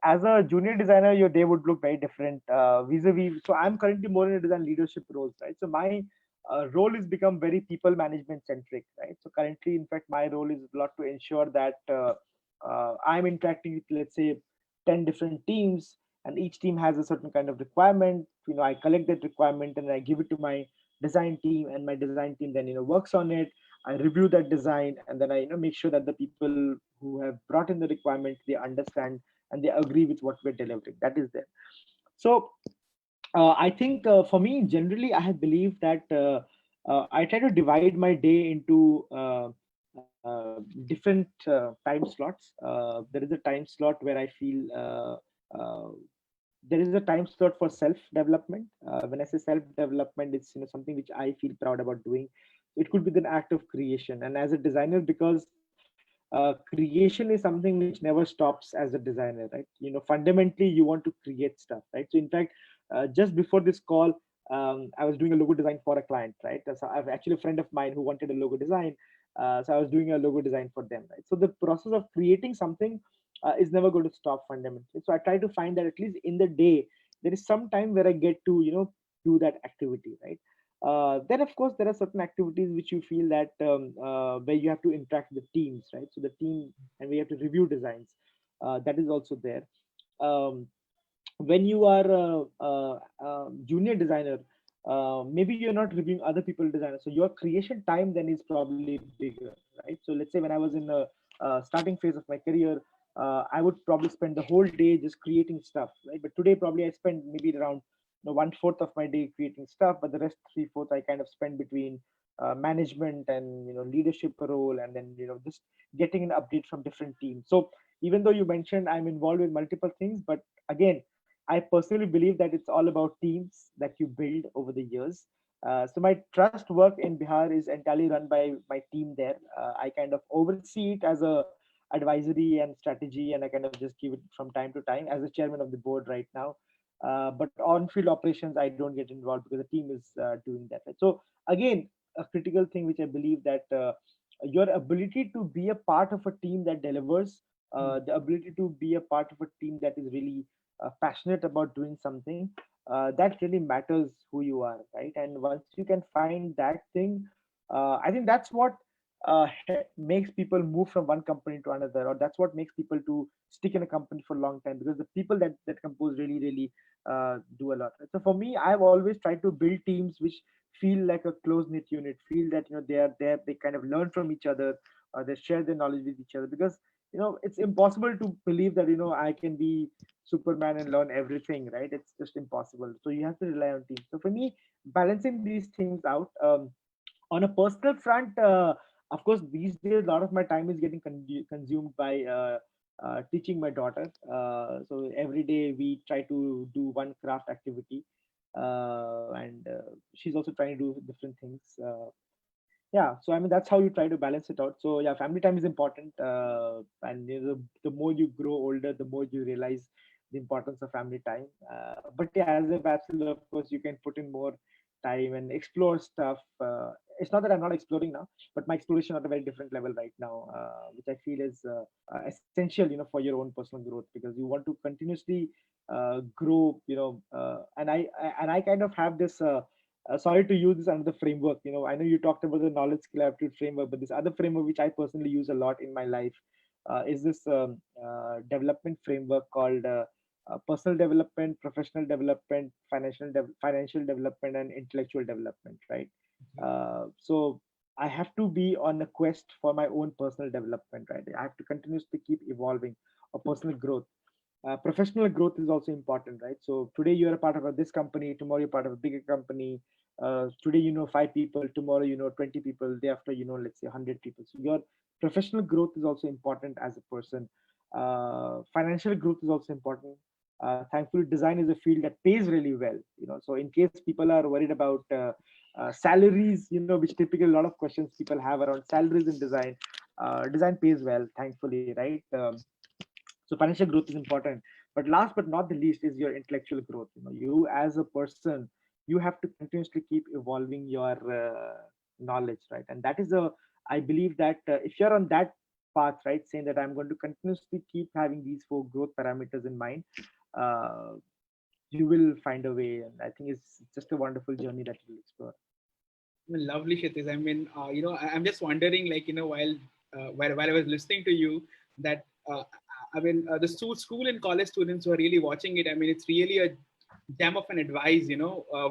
as a junior designer, your day would look very different vis-a-vis. So I'm currently more in a design leadership roles, right? So my role is become very people management centric, right? So currently, in fact, my role is a lot to ensure that I'm interacting with, let's say, 10 different teams, and each team has a certain kind of requirement. I collect that requirement and I give it to my design team, and my design team then works on it. I review that design, and then I make sure that the people who have brought in the requirement, they understand and they agree with what we're delivering. That is there. So I think for me, generally, I have believed that I try to divide my day into different time slots. There is a time slot where I feel there is a time slot for self development. When I say self development, it's something which I feel proud about doing. It could be an act of creation, and as a designer, because creation is something which never stops as a designer, right? Fundamentally, you want to create stuff, right? So in fact, just before this call, I was doing a logo design for a client, right? So I've actually a friend of mine who wanted a logo design. So I was doing a logo design for them, right? So the process of creating something is never going to stop fundamentally. So I try to find that at least in the day, there is some time where I get to, do that activity, right? Then of course there are certain activities which you feel that where you have to interact with teams, right? So the team, and we have to review designs. That is also there. When you are a junior designer, maybe you're not reviewing other people's designers, so your creation time then is probably bigger, right? So let's say when I was in the starting phase of my career, I would probably spend the whole day just creating stuff, right? But today probably I spend maybe around 1/4 of my day creating stuff, but the rest 3/4 I kind of spend between management and leadership role, and then just getting an update from different teams. So even though you mentioned I'm involved with multiple things, but again, I personally believe that it's all about teams that you build over the years. So my trust work in Bihar is entirely run by my team there. I kind of oversee it as a advisory and strategy, and I kind of just give it from time to time as a chairman of the board right now. But on-field operations, I don't get involved because the team is doing that. Right? So again, a critical thing which I believe that your ability to be a part of a team that delivers, the ability to be a part of a team that is really passionate about doing something, that really matters who you are, right? And once you can find that thing, I think that's what makes people move from one company to another, or that's what makes people to stick in a company for a long time, because the people that compose really do a lot, right? So for me, I've always tried to build teams which feel like a close knit unit, feel that they are there, they kind of learn from each other, they share their knowledge with each other, because it's impossible to believe that I can be Superman and learn everything, right? It's just impossible. So you have to rely on teams. So for me, balancing these things out, on a personal front, of course, these days a lot of my time is getting consumed by teaching my daughter. So every day we try to do one craft activity, and she's also trying to do different things. Yeah, so I mean that's how you try to balance it out. So yeah, family time is important, and the more you grow older, the more you realize the importance of family time. But yeah, as a bachelor, of course, you can put in more time and explore stuff. It's not that I'm not exploring now, but my exploration at a very different level right now, which I feel is essential, for your own personal growth, because you want to continuously grow, and I kind of have this. Sorry to use this another framework. I know you talked about the knowledge skill aptitude framework, but this other framework which I personally use a lot in my life is this development framework called personal development, professional development, financial development, and intellectual development. Right. So I have to be on a quest for my own personal development. Right. I have to continuously keep evolving, or personal growth. Professional growth is also important, right? So today you're a part of this company, tomorrow you're part of a bigger company. Today 5 people, tomorrow 20 people, day after let's say 100 people. So your professional growth is also important as a person. Financial growth is also important. Thankfully, design is a field that pays really well. So in case people are worried about salaries, which typically a lot of questions people have around salaries in design, design pays well, thankfully, right? So financial growth is important, but last but not the least is your intellectual growth. You as a person, you have to continuously keep evolving your knowledge, right? And that is a, I believe that if you're on that path, right, saying that I'm going to continuously keep having these four growth parameters in mind, uh, you will find a way, and I think it's just a wonderful journey that you'll explore. Well, lovely, Kshitiz. I mean, I'm just wondering, like, while I was listening to you, that I mean, the school and college students who are really watching it, I mean, it's really a gem of an advice,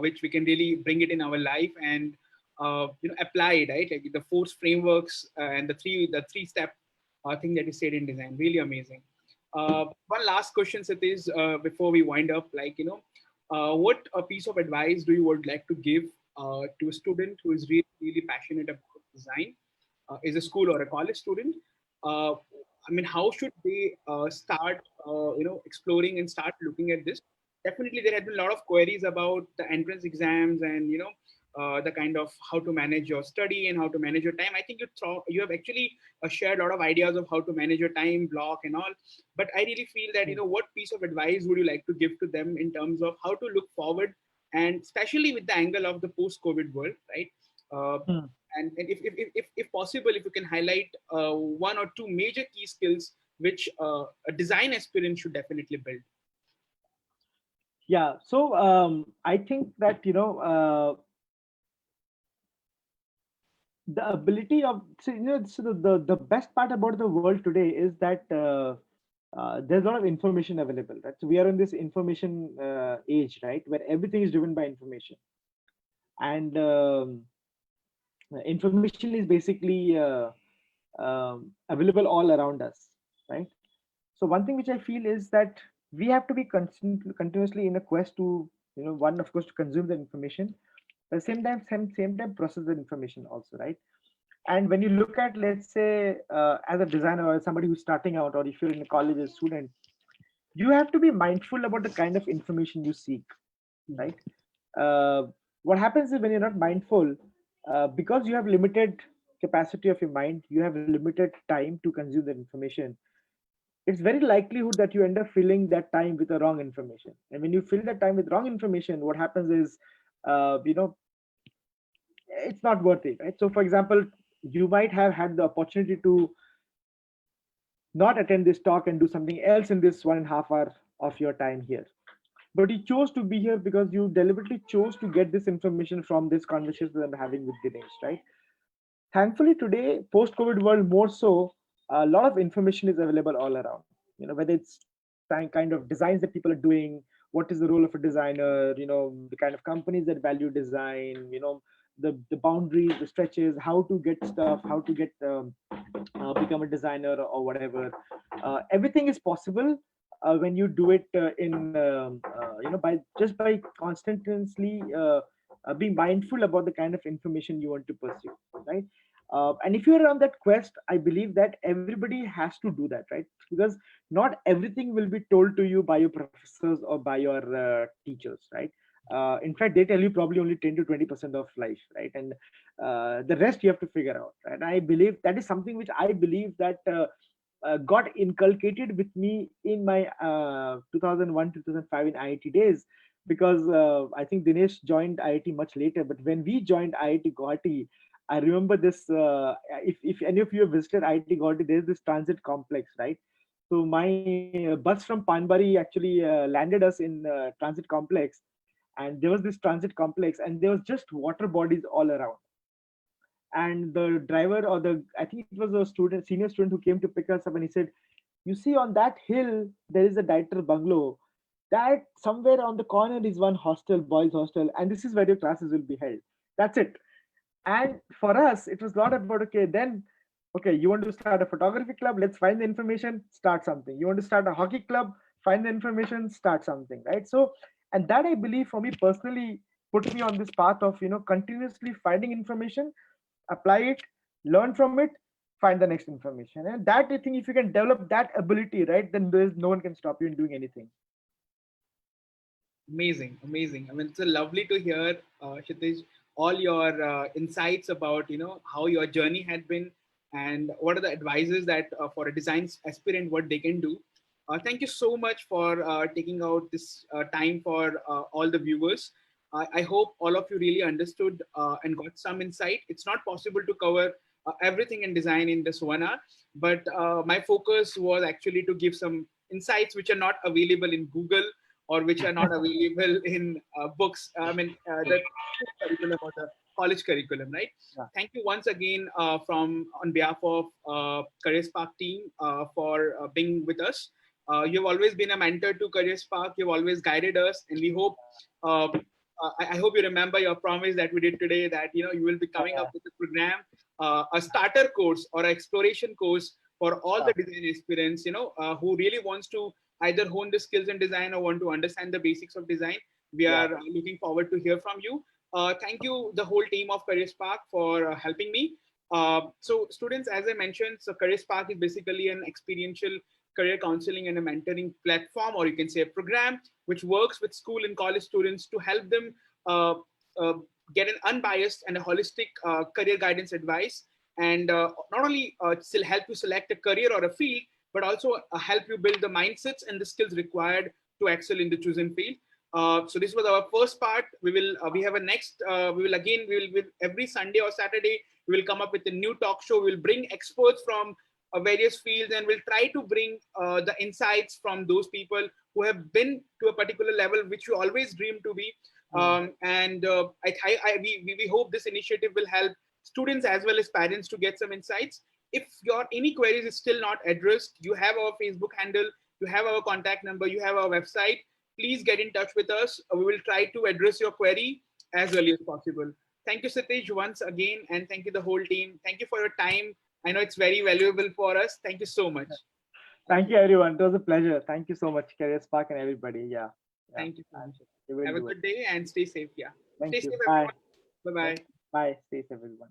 which we can really bring it in our life and apply it, right? Like the four frameworks and the three step thing that you said in design, really amazing. One last question, Satish, before we wind up, like what a piece of advice do you would like to give to a student who is really really passionate about design, is a school or a college student? Uh, I mean, how should they start, exploring and start looking at this? Definitely, there have been a lot of queries about the entrance exams and the kind of how to manage your study and how to manage your time. I think you have actually shared a lot of ideas of how to manage your time block and all. But I really feel that what piece of advice would you like to give to them in terms of how to look forward, and especially with the angle of the post-COVID world, right? Uh, Hmm. and if possible, if you can highlight one or two major key skills which a design aspirant should definitely build. Yeah. So I think that the ability of, so, so the best part about the world today is that there's a lot of information available, right? So we are in this information age, right, where everything is driven by information, and information is basically available all around us, right? So one thing which I feel is that we have to be continuously in a quest to, one, of course, to consume the information, at the same time process the information also, right? And when you look at, let's say, as a designer or somebody who's starting out, or if you're in a college as a student, you have to be mindful about the kind of information you seek, right? uh, what happens is, when you're not mindful, because you have limited capacity of your mind, you have limited time to consume that information. It's very likelihood that you end up filling that time with the wrong information. And when you fill that time with wrong information, what happens is, uh, you know it's not worth it, right? So for example, you might have had the opportunity to not attend this talk and do something else in this 1.5 hour of your time here, but you chose to be here because you deliberately chose to get this information from this conversation that I'm having with Dinesh, right? Thankfully, today, post-COVID world, more so, a lot of information is available all around. Whether it's kind of designs that people are doing, what is the role of a designer, the kind of companies that value design, the boundaries, the stretches, how to get stuff, how to get become a designer or whatever. Everything is possible when you do it by just by constantly being mindful about the kind of information you want to pursue, right? And if you're on that quest, I believe that everybody has to do that, right? Because not everything will be told to you by your professors or by your teachers, right? In fact, they tell you probably only 10 to 20% of life, right? And the rest you have to figure out, right? And I believe that is something which I believe that got inculcated with me in my 2001 2005 in IIT days, because I think Dinesh joined IIT much later, but when we joined IIT Guwahati, I remember this. If any of you have visited IIT Guwahati, there's this transit complex, right? So my bus from Panbari actually landed us in transit complex, and there was this transit complex, and there was just water bodies all around. And the driver, or the I think it was a senior student who came to pick us up, and he said, "You see, on that hill there is a director bungalow. That somewhere on the corner is one hostel, boys' hostel, and this is where your classes will be held. That's it." And for us, it was not about, okay, then, okay, you want to start a photography club, let's find the information, start something. You want to start a hockey club, find the information, start something, right? So, and that, I believe, for me personally, put me on this path of continuously finding information, apply it, learn from it, find the next information. And that, I think, if you can develop that ability, right, then there's no one can stop you in doing anything. Amazing, amazing. I mean, it's lovely to hear, Kshitiz, all your insights about how your journey had been and what are the advices that for a design aspirant what they can do. Thank you so much for taking out this time for all the viewers. I hope all of you really understood and got some insight. It's not possible to cover everything in design in this 1 hour, but my focus was actually to give some insights which are not available in Google or which are not available in books. I mean, the curriculum or the college curriculum, right? Yeah. Thank you once again on behalf of CareerSpark team for being with us. You've always been a mentor to CareerSpark. You've always guided us, and we hope. I hope you remember your promise that we did today. That you will be coming up with a program, a starter course or an exploration course for all the design aspirants. Who really wants to either hone the skills in design or want to understand the basics of design. We are looking forward to hear from you. Thank you, the whole team of CareerSpark, for helping me. So, students, as I mentioned, so CareerSpark is basically an experiential career counseling and a mentoring platform, or you can say a program, which works with school and college students to help them uh, uh, get an unbiased and a holistic career guidance advice, and not only still help you select a career or a field, but also help you build the mindsets and the skills required to excel in the chosen field. So this was our first part. We have a next. We will every Sunday or Saturday we will come up with a new talk show. We will bring experts from various fields, and we'll try to bring the insights from those people who have been to a particular level which you always dream to be. We hope this initiative will help students as well as parents to get some insights. If your any queries is still not addressed, you have our Facebook handle, you have our contact number, you have our website. Please get in touch with us. We will try to address your query as early as possible. Thank you, Kshitiz, once again, and thank you, the whole team. Thank you for your time. I know it's very valuable for us. Thank you so much. Thank you, everyone. It was a pleasure. Thank you so much, CareerSpark and everybody. Yeah. Thank you so much. We will Have a do it. good day and stay safe. Yeah. Thank Stay you. safe, Bye. everyone. Bye-bye. Bye. Stay safe, everyone.